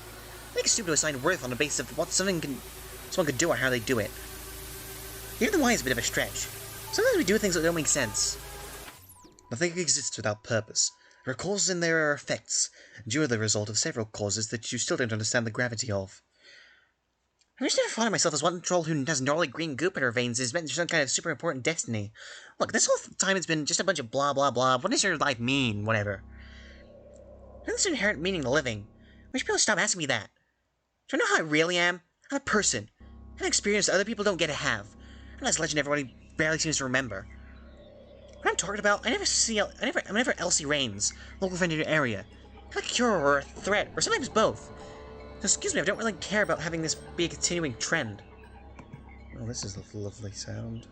I think it's stupid to assign worth on the basis of what someone could do or how they do it. Even the why is a bit of a stretch. Sometimes we do things that don't make sense. Nothing exists without purpose. There are causes and there are effects, and you are the result of several causes that you still don't understand the gravity of. I just never thought of myself as one troll who has gnarly green goop in her veins and is meant for some kind of super important destiny. Look, this whole time it's been just a bunch of blah blah blah. What does your life mean? Whatever. There's an inherent meaning to living. We should be able to stop asking me that. Do you know how I really am? I'm a person. I have an experience that other people don't get to have. I'm not this legend everybody barely seems to remember. What I'm talking about, I'm never Elsie Rains, local friend in your area. I'm like a cure or a threat, or sometimes both. So excuse me, I don't really care about having this be a continuing trend. Oh, this is a lovely song.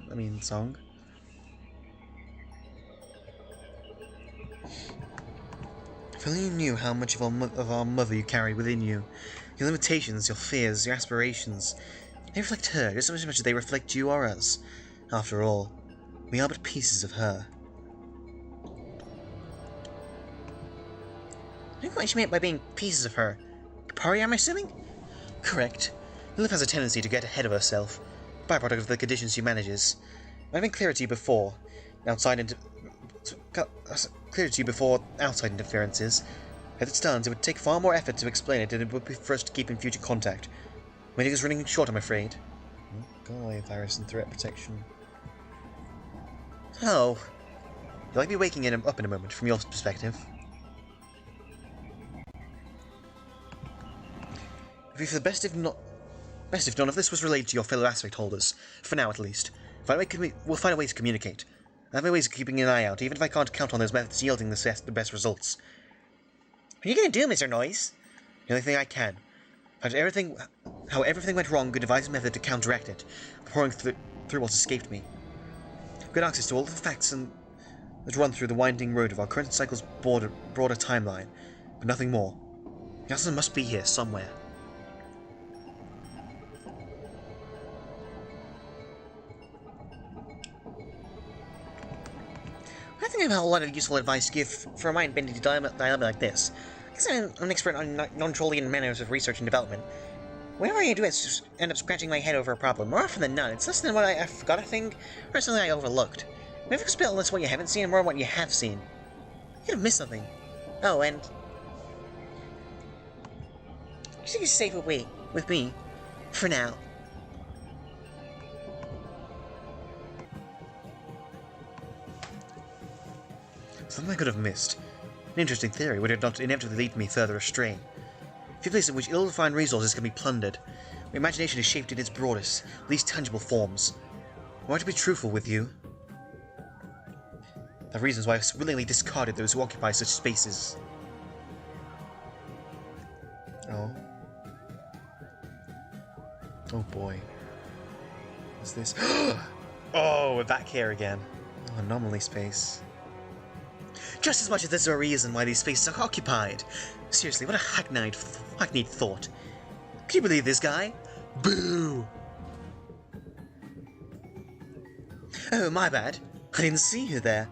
If only you knew how much of our mother you carry within you. Your limitations, your fears, your aspirations. They reflect her just as much as they reflect you or us. After all, we are but pieces of her. I don't know what she meant by being pieces of her. Kapari, I'm assuming? Correct. Lilith has a tendency to get ahead of herself, byproduct of the conditions she manages. I've been clear to you before outside interferences. As it stands, it would take far more effort to explain it than it would be for us to keep in future contact. Waiting is running short, I'm afraid. Go away, virus and threat protection. Oh. You'll like be waking up in a moment, from your perspective. It'd be for the best if none of this was related to your fellow aspect holders. For now, at least. We'll find a way to communicate. I have my ways of keeping an eye out, even if I can't count on those methods yielding the best results. What are you gonna do, Mr. Noise? The only thing I can. How everything went wrong, and devise a method to counteract it, pouring through what's escaped me. I've got access to all the facts that run through the winding road of our current cycle's broader timeline, but nothing more. The answer must be here, somewhere. I think I have a lot of useful advice to give for a mind-bending dilemma like this. I guess I'm an expert on non-Trollian manners of research and development. Whenever I do it, I just end up scratching my head over a problem. More often than not, it's less than what I forgot a thing, or something I overlooked. Maybe it's spell less what you haven't seen and more what you have seen. You could have missed something. Oh, and... you think you're safe with me. For now. Something I could have missed. An interesting theory would it not inevitably lead me further astray. A few places in which ill-defined resources can be plundered. My imagination is shaped in its broadest, least tangible forms. I want to be truthful with you. There are reasons why I've willingly discarded those who occupy such spaces. Oh. Oh boy. What's this? Oh, we're back here again. Oh, anomaly space. Just as much as there's a reason why these spaces are occupied. Seriously, what a hackneyed thought. Can you believe this guy? Boo! Oh, my bad. I didn't see you there.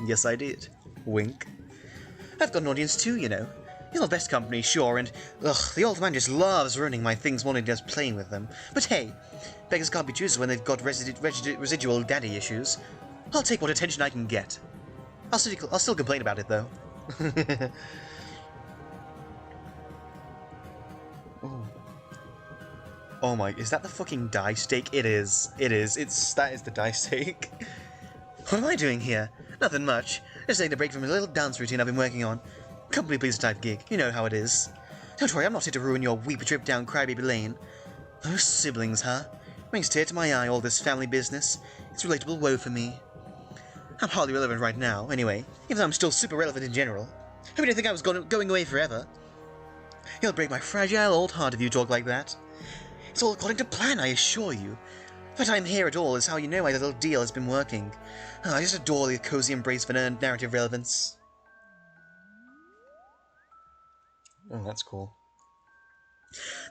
Yes, I did. Wink. I've got an audience too, you know. He's not best company, sure, and the old man just loves ruining my things more than he does playing with them. But hey, beggars can't be choosers when they've got residual daddy issues. I'll take what attention I can get. I'll still complain about it, though. Oh. Oh my, is that the fucking die stake? It is. That is the die stake. What am I doing here? Nothing much. Just taking a break from a little dance routine I've been working on. company pleaser type gig. You know how it is. Don't worry, I'm not here to ruin your weepy trip down Crybaby Lane. Those siblings, huh? Brings tear to my eye, all this family business. It's relatable woe for me. I'm hardly relevant right now, anyway, even though I'm still super relevant in general. Hope you didn't think I was going away forever. You'll break my fragile old heart if you talk like that. It's all according to plan, I assure you. The fact I'm here at all is how you know my little deal has been working. Oh, I just adore the cozy embrace of an narrative relevance. Oh, that's cool.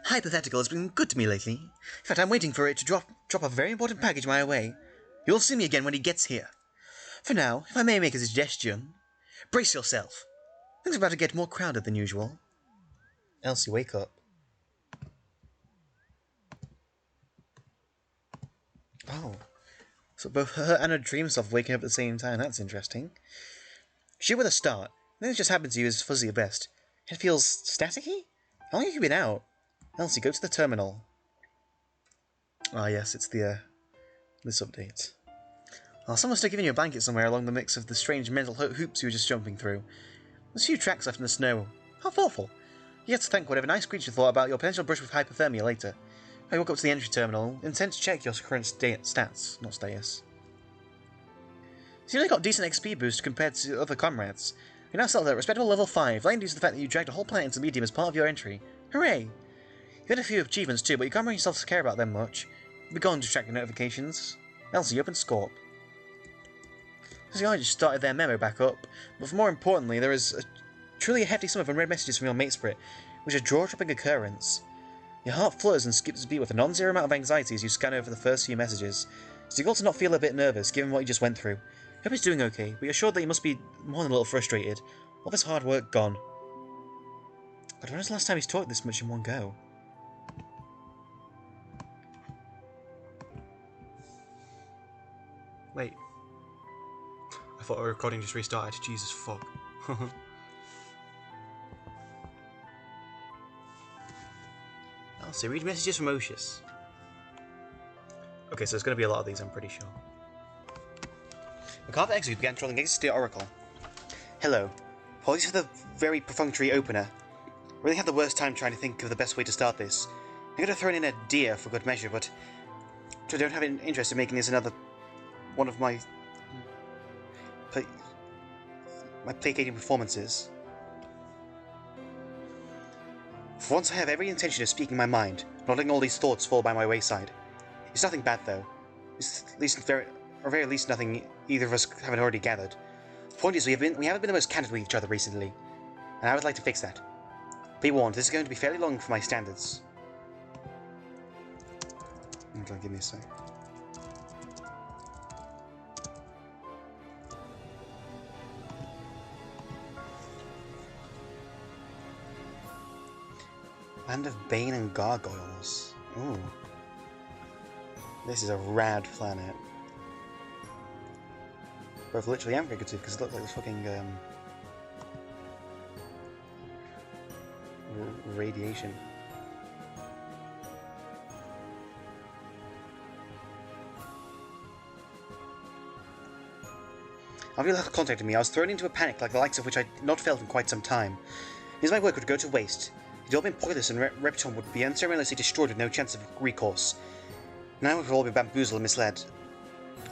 Hypothetical has been good to me lately. In fact, I'm waiting for it to drop a very important package my way. You'll see me again when he gets here. For now, if I may make a suggestion, brace yourself. Things are about to get more crowded than usual. Elsie, wake up. Oh. So both her and her dream self waking up at the same time. That's interesting. She with a start. Then it just happens to you as fuzzy at best. It feels staticky? How long have you been out? Elsie, go to the terminal. Ah, yes, it's the, this update. Oh, someone's still giving you a blanket somewhere along the mix of the strange mental hoops you were just jumping through. There's a few tracks left in the snow. How thoughtful. You have to thank whatever nice creature thought about your potential brush with hypothermia later. I walk up to the entry terminal, intent to check your current stats, not status. So you only got decent XP boost compared to other comrades. You're now settled at a respectable level 5, laying due to the fact that you dragged a whole planet into medium as part of your entry. Hooray! You had a few achievements too, but you can't bring yourself to care about them much. Be gone to track your notifications. Elsie, open Scorp. So I just started their memo back up, but more importantly, there is truly a hefty sum of unread messages from your mate spirit, which is a jaw-dropping occurrence. Your heart flutters and skips a beat with a non-zero amount of anxiety as you scan over the first few messages. It's difficult to not feel a bit nervous, given what you just went through. Hope he's doing okay, but you're sure that he must be more than a little frustrated. All this hard work gone. But when was the last time he's talked this much in one go? Wait. I thought our recording just restarted. Jesus fuck. Elsie, read messages from Oceus. Okay, so there's going to be a lot of these, I'm pretty sure. The Carver Execute began trolling against the Oracle. Hello. Apologies for the very perfunctory opener. I really had the worst time trying to think of the best way to start this. I could have thrown in a deer for good measure, but I don't have an interest in making this another one of my placating performances. For once I have every intention of speaking my mind, not letting all these thoughts fall by my wayside. It's nothing bad though. It's at least very least nothing either of us haven't already gathered. The point is we haven't been the most candid with each other recently, and I would like to fix that. Be warned, this is going to be fairly long for my standards. Okay, give me a sec. Land of Bane and Gargoyles. Ooh. This is a rad planet. Both literally and figuratively, because it looks like this fucking, radiation. After you last contacted me, I was thrown into a panic like the likes of which I'd not felt in quite some time. Because my work would go to waste. It had all been pointless and Repton would be unceremoniously destroyed with no chance of recourse. Now we've all been bamboozled and misled.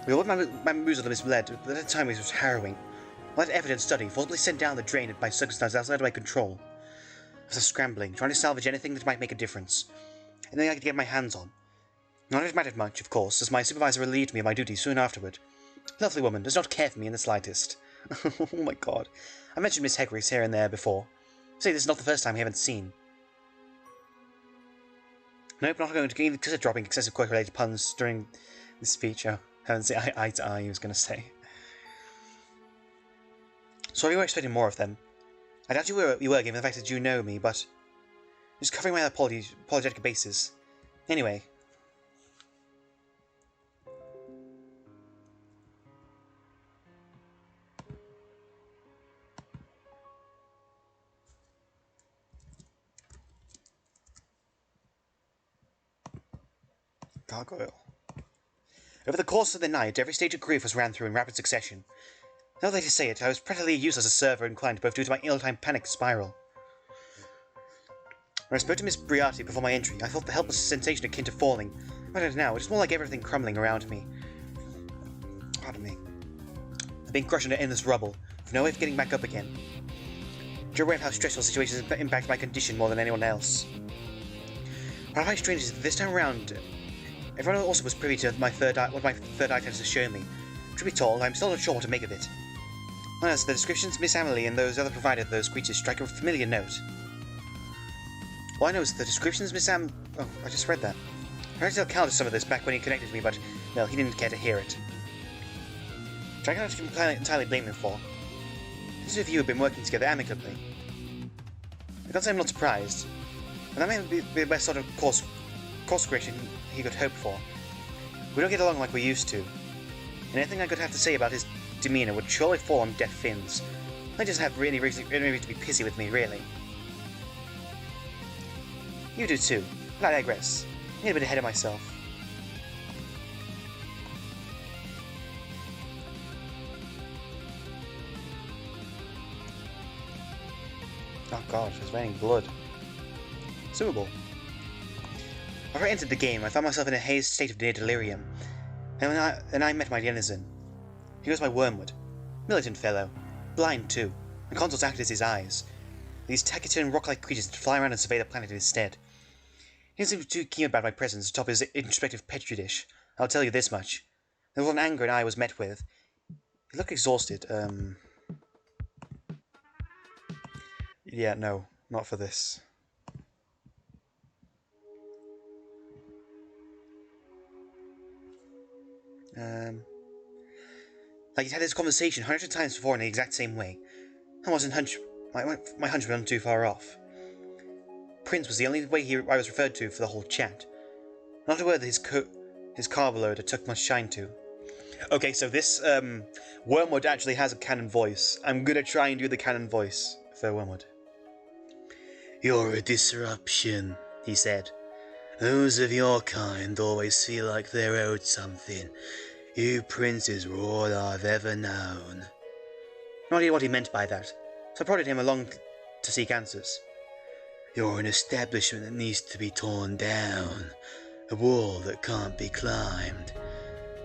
We all been bamboozled and misled, but at the time it was harrowing. All that effort and study forcibly sent down the drain by circumstances outside of my control. I was scrambling, trying to salvage anything that might make a difference. Anything I could get my hands on. Not that it mattered much, of course, as my supervisor relieved me of my duties soon afterward. Lovely woman, does not care for me in the slightest. Oh my god. I mentioned Miss Hegris here and there before. Say this is not the first time we haven't seen. Nope, not going to consider dropping excessive quirk-related puns during this speech. Oh, haven't seen eye to eye, he was going to say. Sorry we were expecting more of them. I doubt you were given the fact that you know me, but just covering my apologetic bases. Anyway. Gargoyle. Over the course of the night, every stage of grief was ran through in rapid succession. Now that I say it, I was practically useless as a server and client, both due to my ill-timed panic spiral. When I spoke to Miss Briati before my entry, I felt the helpless sensation akin to falling. But now, it's more like everything crumbling around me. Pardon me. I'm being crushed under endless rubble, with no way of getting back up again. You're aware of how stressful situations impact my condition more than anyone else. What I find strange is that this time around, everyone also was privy to what my third eye tends to show me. Truth be told, I'm still not sure what to make of it. As the descriptions Miss Emily and those other provided those creatures strike a familiar note. All I know is the descriptions Miss Oh, I just read that. I tried to tell Cal some of this back when he connected to me, but, well, he didn't care to hear it. Which I cannot entirely blame him for. The two of you have been working together amicably. I can't say I'm not surprised, but that may be the best sort of course correction he could hope for. We don't get along like we used to, and anything I could have to say about his demeanour would surely fall on deaf fins. I just have really reason to be pissy with me, really. You do too, but I digress. I get a bit ahead of myself. Oh god, it's raining blood. Suable. After I entered the game, I found myself in a hazed state of near delirium. And I met my denizen. He was my Wormwood. Militant fellow. Blind, too. And consoles acted as his eyes. These taciturn rock-like creatures that fly around and survey the planet instead. He didn't seem too keen about my presence atop his introspective petri dish. I'll tell you this much. There was an anger I was met with. He looked exhausted. Yeah, no. Not for this. Like he'd had this conversation hundreds of times before in the exact same way. I wasn't my hunch wasn't too far off. Prince was the only way I was referred to for the whole chat. Not a word that his carver took much shine to. Okay, so this Wormwood actually has a canon voice. I'm gonna try and do the canon voice for Wormwood. You're a disruption, he said. Those of your kind always feel like they're owed something. You princes were all I've ever known. Not idea what he meant by that, so I prodded him along to seek answers. You're an establishment that needs to be torn down, a wall that can't be climbed,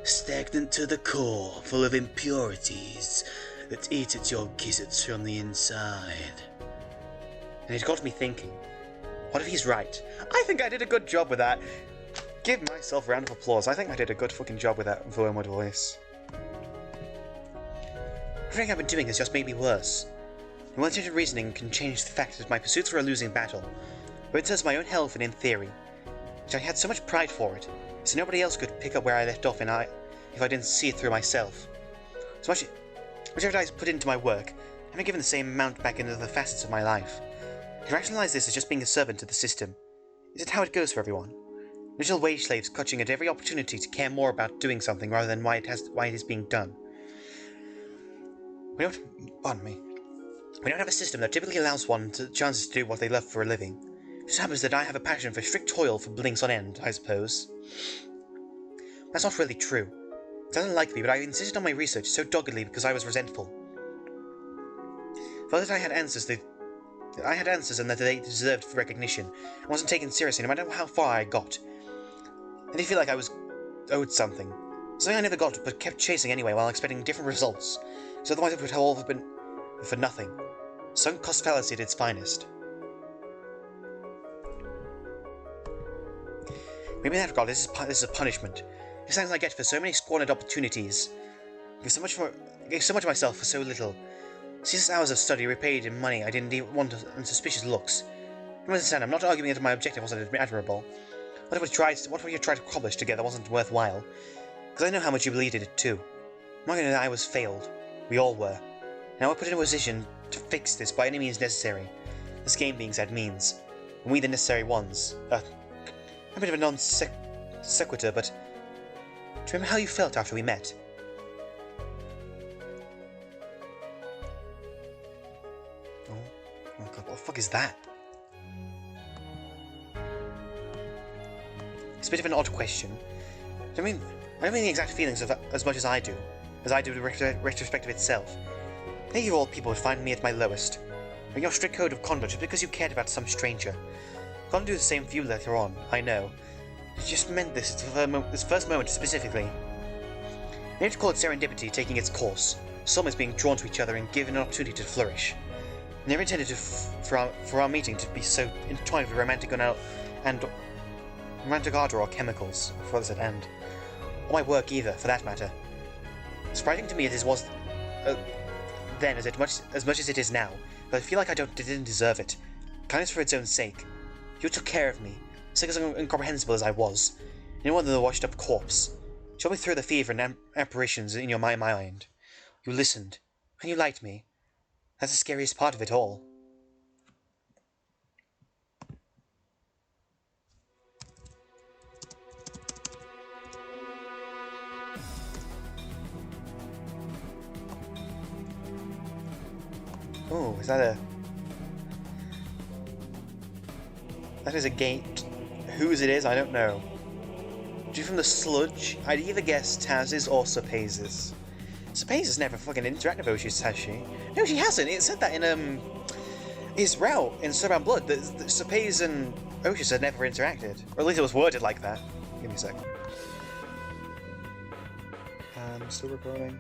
stagnant to the core, full of impurities that eat at your gizzards from the inside. And it got me thinking, what if he's right? I think I did a good job with that. Give myself a round of applause. I think I did a good fucking job with that Wormwood voice. Everything I've been doing has just made me worse. And one-sided reasoning can change the fact that my pursuits were a losing battle, but in terms of my own health and in theory, which I had so much pride for it, so nobody else could pick up where I left off if I didn't see it through myself. So much effort I put into my work, I've been given the same amount back into the facets of my life. To rationalize this as just being a servant to the system. Is it how it goes for everyone? Little wage slaves clutching at every opportunity to care more about doing something rather than why it is being done. We don't have a system that typically allows one chances to do what they love for a living. It just happens that I have a passion for strict toil for blinks on end, I suppose. That's not really true. It doesn't like me, but I insisted on my research so doggedly because I was resentful. Felt that I had answers and that they deserved recognition. I wasn't taken seriously no matter how far I got. I did feel like I was owed something. Something I never got, but kept chasing anyway while expecting different results. So otherwise it would all have been for nothing. Sunk cost fallacy at its finest. Maybe in that regard, this is a punishment. It sounds like I get for so many squandered opportunities. I gave so much of myself for so little. Ceaseless hours of study repaid in money I didn't even want and suspicious looks. You understand, I'm not arguing that my objective wasn't admirable. What we tried to accomplish together wasn't worthwhile. Because I know how much you believed in it too. I'm not going to deny I was failed. We all were. Now we're put in a position to fix this by any means necessary. This game being said means. And we the necessary ones. A bit of a non-sequitur, but... Do you remember how you felt after we met? Oh god, what the fuck is that? It's a bit of an odd question. I don't mean the exact feelings of that as much as I do. as I do the retrospective itself. I think you all people would find me at my lowest. But your strict code of conduct just because you cared about some stranger. I can't do the same for you later on, I know. I just meant this first moment specifically. I need to call it serendipity taking its course. Soulmates being drawn to each other and given an opportunity to flourish. I never intended for our meeting to be so intertwined with romantic ardor or chemicals, before this end. Or my work either, for that matter. Surprising to me it was then as much as it is now, but I feel like I didn't deserve it. Kindness for its own sake. You took care of me, sick as incomprehensible as I was, and more than a washed-up corpse. Showed me through the fever and apparitions in your mind. You listened, and you liked me. That's the scariest part of it all. Oh, is that a... That is a gate. Whose it is, I don't know. Due from the sludge, I'd either guess Taz's or Serpaze's. Serpaze's never fucking interacted with Oshis, has she? No, she hasn't. It said that in, his route in Snowbound Blood, that Serpaze and Oshis had never interacted. Or at least it was worded like that. Give me a sec. Still recording?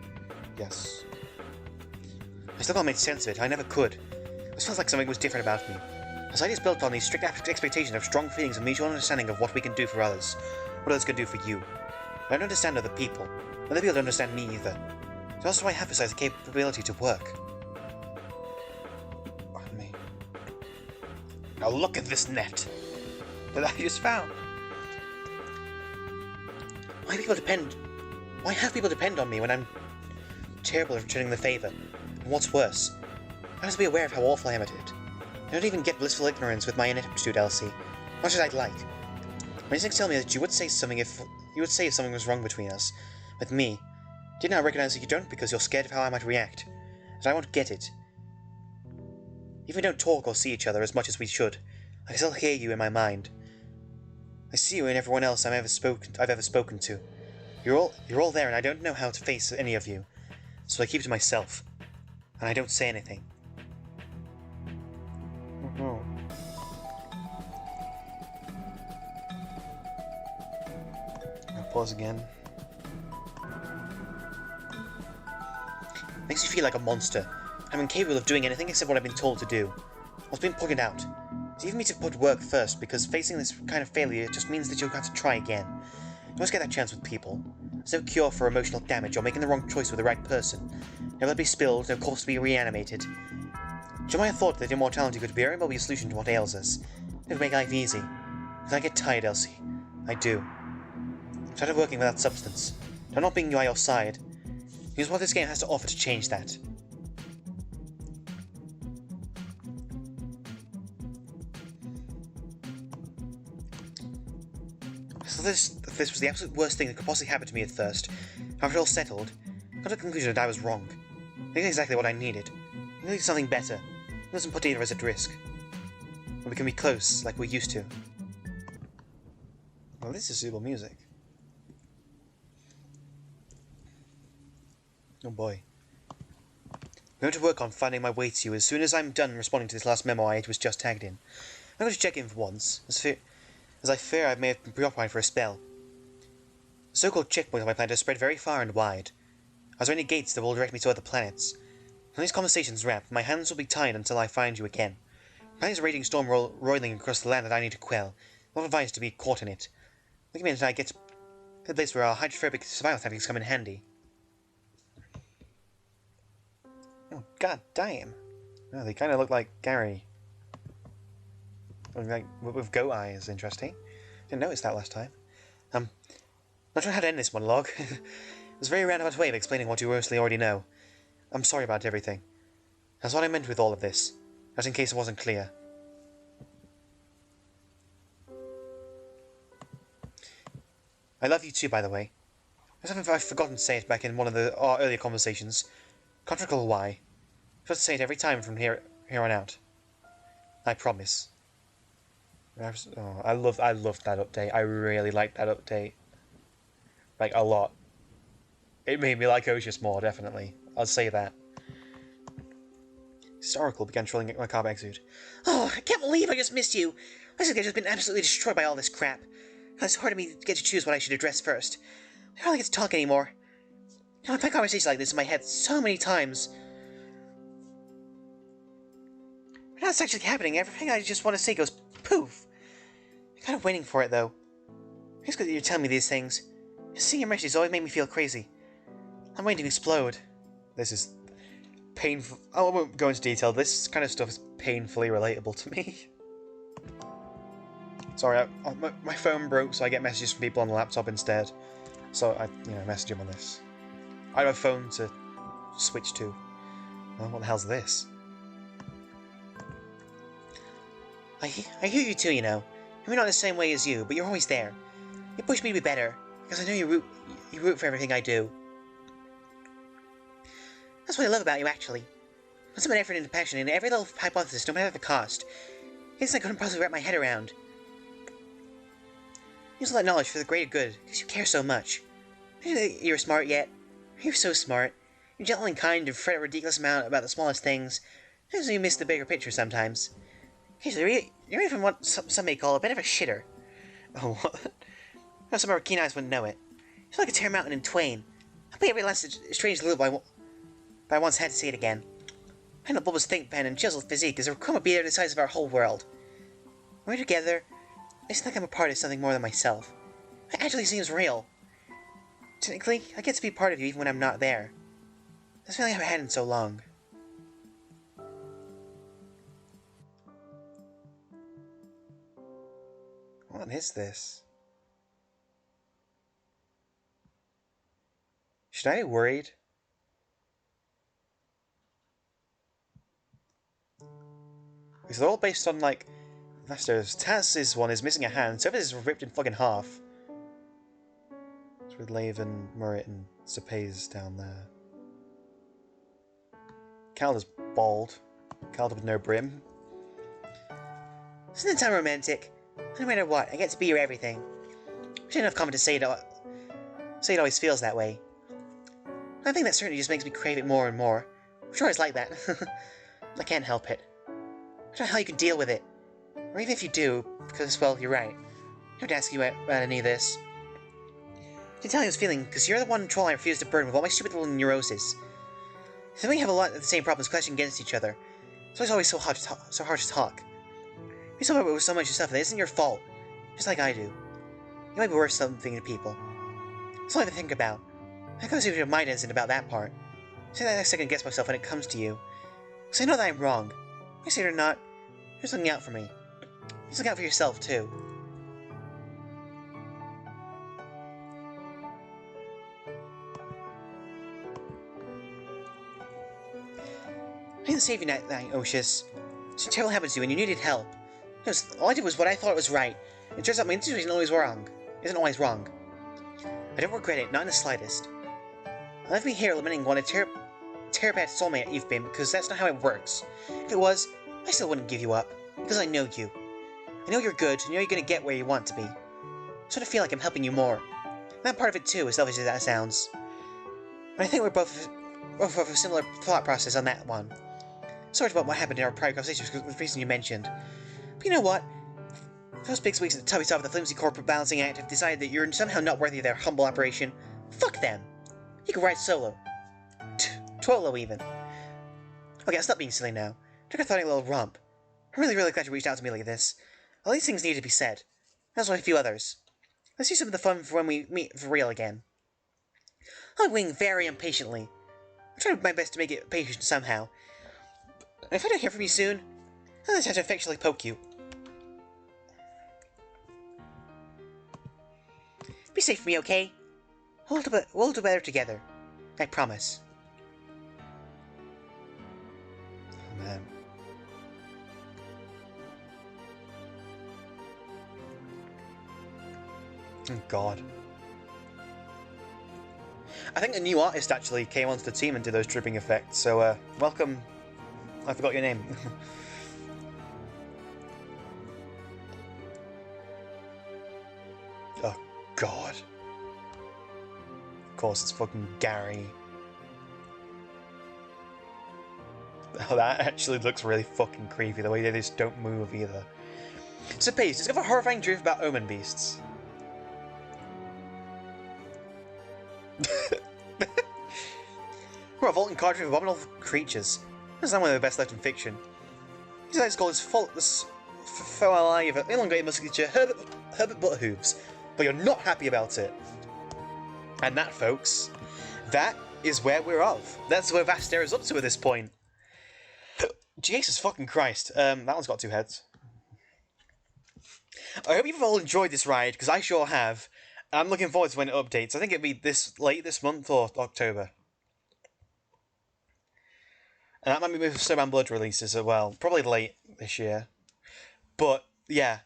Yes. I still can't make sense of it. I never could. It just felt like something was different about me. Society is built on these strict expectations of strong feelings and mutual understanding of what we can do for others, what others can do for you. I don't understand other people. Other people don't understand me either. So that's why I emphasize the capability to work. Pardon me. Now look at this net that I just found. Why have people depend on me when I'm terrible at returning the favor? And what's worse, I must be aware of how awful I am at it. I don't even get blissful ignorance with my ineptitude, Elsie, much as I'd like. My instincts tell me that you would say something if something was wrong between us. With me, didn't I recognize that you don't because you're scared of how I might react? That I won't get it. Even if we don't talk or see each other as much as we should, I can still hear you in my mind. I see you in everyone else I've ever spoken to. You're all there, and I don't know how to face any of you, so I keep to myself, and I don't say anything. Oh no. I'll pause again. Makes you feel like a monster. I'm incapable of doing anything except what I've been told to do. What's been pointed out. It's even me to put work first, because facing this kind of failure just means that you'll have to try again. You must get that chance with people. There's no cure for emotional damage or making the wrong choice with the right person. No blood be spilled, no corpse to be reanimated. Jeremiah thought that immortality could be a very well be a solution to what ails us. It would make life easy. But I get tired, Elsie. I do. I'm tired of working without substance. I'm not being by your side. Use what this game has to offer to change that. So this was the absolute worst thing that could possibly happen to me at first. After it all settled, I got to the conclusion that I was wrong. I think exactly what I needed. I needed something better. It doesn't put either of us at risk. But we can be close, like we used to. Well, this is suitable music. Oh boy. I'm going to work on finding my way to you as soon as I'm done responding to this last memo I was just tagged in. I'm going to check in for once, as I fear I may have been preoccupied for a spell. The so-called checkpoint on my planet has spread very far and wide. Are there any gates that will direct me to other planets? When these conversations wrap, my hands will be tied until I find you again. Planning is a raging storm roiling across the land that I need to quell. Not advised to be caught in it. Look at me until I get to the place where our hydrophobic survival tactics come in handy. Oh, god damn. Oh, they kind of look like Gary. Like, with goat eyes, interesting. Didn't notice that last time. Not sure how to end this monologue. It was a very roundabout way of explaining what you mostly already know. I'm sorry about everything. That's what I meant with all of this, just in case it wasn't clear. I love you too, by the way. I've forgotten to say it back in one of our earlier conversations. Can't recall why. I have to say it every time from here on out. I promise. Oh, I loved that update. I really liked that update. Like, a lot. It made me like Oceus more, definitely. I'll say that. Historical began trolling my car exude. Oh, I can't believe I just missed you. I think I've just been absolutely destroyed by all this crap. It's hard for me to get to choose what I should address first. I hardly get to talk anymore. I've had conversations like this in my head so many times. But now it's actually happening. Everything I just want to say goes poof. I'm kind of waiting for it, though. It's good that you're telling me these things. Seeing your messages always made me feel crazy. I'm waiting to explode. This is painful. I won't go into detail. This kind of stuff is painfully relatable to me. Sorry, my phone broke, so I get messages from people on the laptop instead. So I, message them on this. I have a phone to switch to. Well, what the hell's this? I hear you too, you know. Maybe not in the same way as you, but you're always there. You push me to be better, because I know you root for everything I do. That's what I love about you, actually. Put some effort into passion in every little hypothesis, no matter the cost. It's I couldn't possibly wrap my head around. Use all that knowledge for the greater good, because you care so much. You're smart yet. You're so smart. You're gentle and kind and fret a ridiculous amount about the smallest things. So you miss the bigger picture sometimes. You're even what some may call a bit of a shitter. Oh, what? Well, some of our keen eyes wouldn't know it. You're like a tear mountain in twain. I bet every last strange little but I once had to see it again. I know bulbous think pen and chiseled physique is a chroma beater the size of our whole world. When we're together, I just think I'm a part of something more than myself. It actually seems real. Technically, I get to be part of you even when I'm not there. That's feeling I haven't had in so long. What is this? Should I be worried? Because they're all based on, like, Masters. Taz's one is missing a hand, so this is ripped in fucking half. It's with Laven, Murray, and Sepes down there. Calder's bald. Calder with no brim. Isn't it time romantic? No matter what, I get to be your everything. I shouldn't have come to say it always feels that way. I think that certainly just makes me crave it more and more. I'm sure it's like that. I can't help it. I don't know how you can deal with it. Or even if you do, because, well, you're right. I don't ask you about any of this. I can tell you this feeling, because you're the one troll I refuse to burn with all my stupid little neuroses. I think we have a lot of the same problems clashing against each other. So it's always so hard to talk. You suffer with so much stuff that isn't your fault, just like I do. You might be worth something to people. That's all I have to think about. I gotta see what your mind isn't about that part. Say that I second guess myself when it comes to you. Because I know that I'm wrong. I say it or not, you're just looking out for me. You're just looking out for yourself, too. I didn't save you that night, Oceus. It's terrible happened to you and you needed help. All I did was what I thought was right. It turns out my intuition isn't always wrong. I don't regret it, not in the slightest. I left me here lamenting what a bad soulmate you've been, because that's not how it works. If it was, I still wouldn't give you up, because I know you. I know you're good, and I know you're gonna get where you want to be. I sort of feel like I'm helping you more. And that part of it too, as selfish as that sounds. But I think we're both of a similar thought process on that one. Sorry about what happened in our prior conversations, because the reason you mentioned. But you know what? Those big sweets at the top of the flimsy corporate balancing act have decided that you're somehow not worthy of their humble operation. Fuck them! You can ride solo. Twolo, even. Okay, I'll stop being silly now. Took a thought a little romp. I'm really glad you reached out to me like this. All these things need to be said. As well as a few others. Let's do some of the fun for when we meet for real again. I'm waiting very impatiently. I'm trying my best to make it patient somehow. And if I don't hear from you soon, I'll just have to affectionately poke you. Be safe for me, okay? We'll do better together. I promise. Oh, man. Oh, God. I think a new artist actually came onto the team and did those dripping effects, so, welcome. I forgot your name. Oh, God. course, it's fucking Gary. Oh, that actually looks really fucking creepy, the way they just don't move either. So, Paige, discover horrifying truth about omen beasts. We're a vault encountering abominable creatures. This is not one of the best left in fiction. These guys call this faux alive elongated musculature Herbert Butthooves, but you're not happy about it. And that, folks, that is where we're of. That's where Vaster is up to at this point. Jesus fucking Christ. That one's got 2 heads. I hope you've all enjoyed this ride, because I sure have. I'm looking forward to when it updates. I think it'll be late this month or October. And that might be with Snowman Blood releases as well. Probably late this year. But, yeah.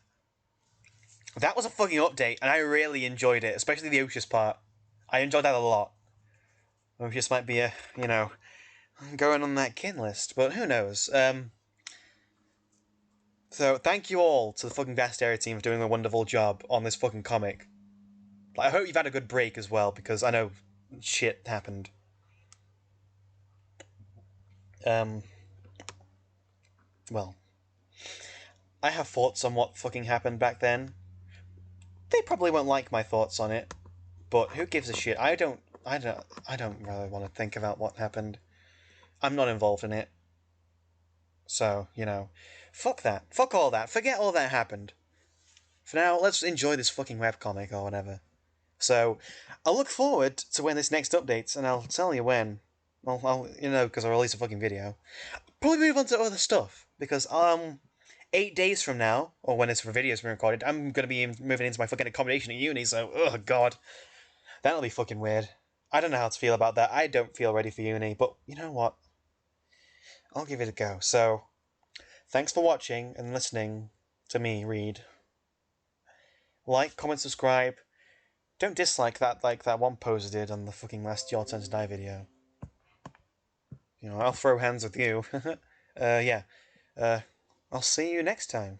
That was a fucking update, and I really enjoyed it, especially the Oceus part. I enjoyed that a lot. Oceus might be going on that kin list, but who knows. So, thank you all to the fucking Vasteria team for doing a wonderful job on this fucking comic. I hope you've had a good break as well, because I know shit happened. Well, I have thoughts on what fucking happened back then. They probably won't like my thoughts on it, but who gives a shit? I don't really want to think about what happened. I'm not involved in it. So, you know, fuck that. Fuck all that. Forget all that happened. For now, let's enjoy this fucking webcomic or whatever. So, I'll look forward to when this next updates, and I'll tell you when. I'll because I'll release a fucking video. Probably move on to other stuff, because 8 days from now, or when this video's been recorded, I'm gonna be moving into my fucking accommodation at uni, so, oh god. That'll be fucking weird. I don't know how to feel about that. I don't feel ready for uni, but you know what? I'll give it a go. So, thanks for watching and listening to me read. Like, comment, subscribe. Don't dislike that like that one poser did on the fucking last Your Turn to Die video. You know, I'll throw hands with you. Yeah. I'll see you next time.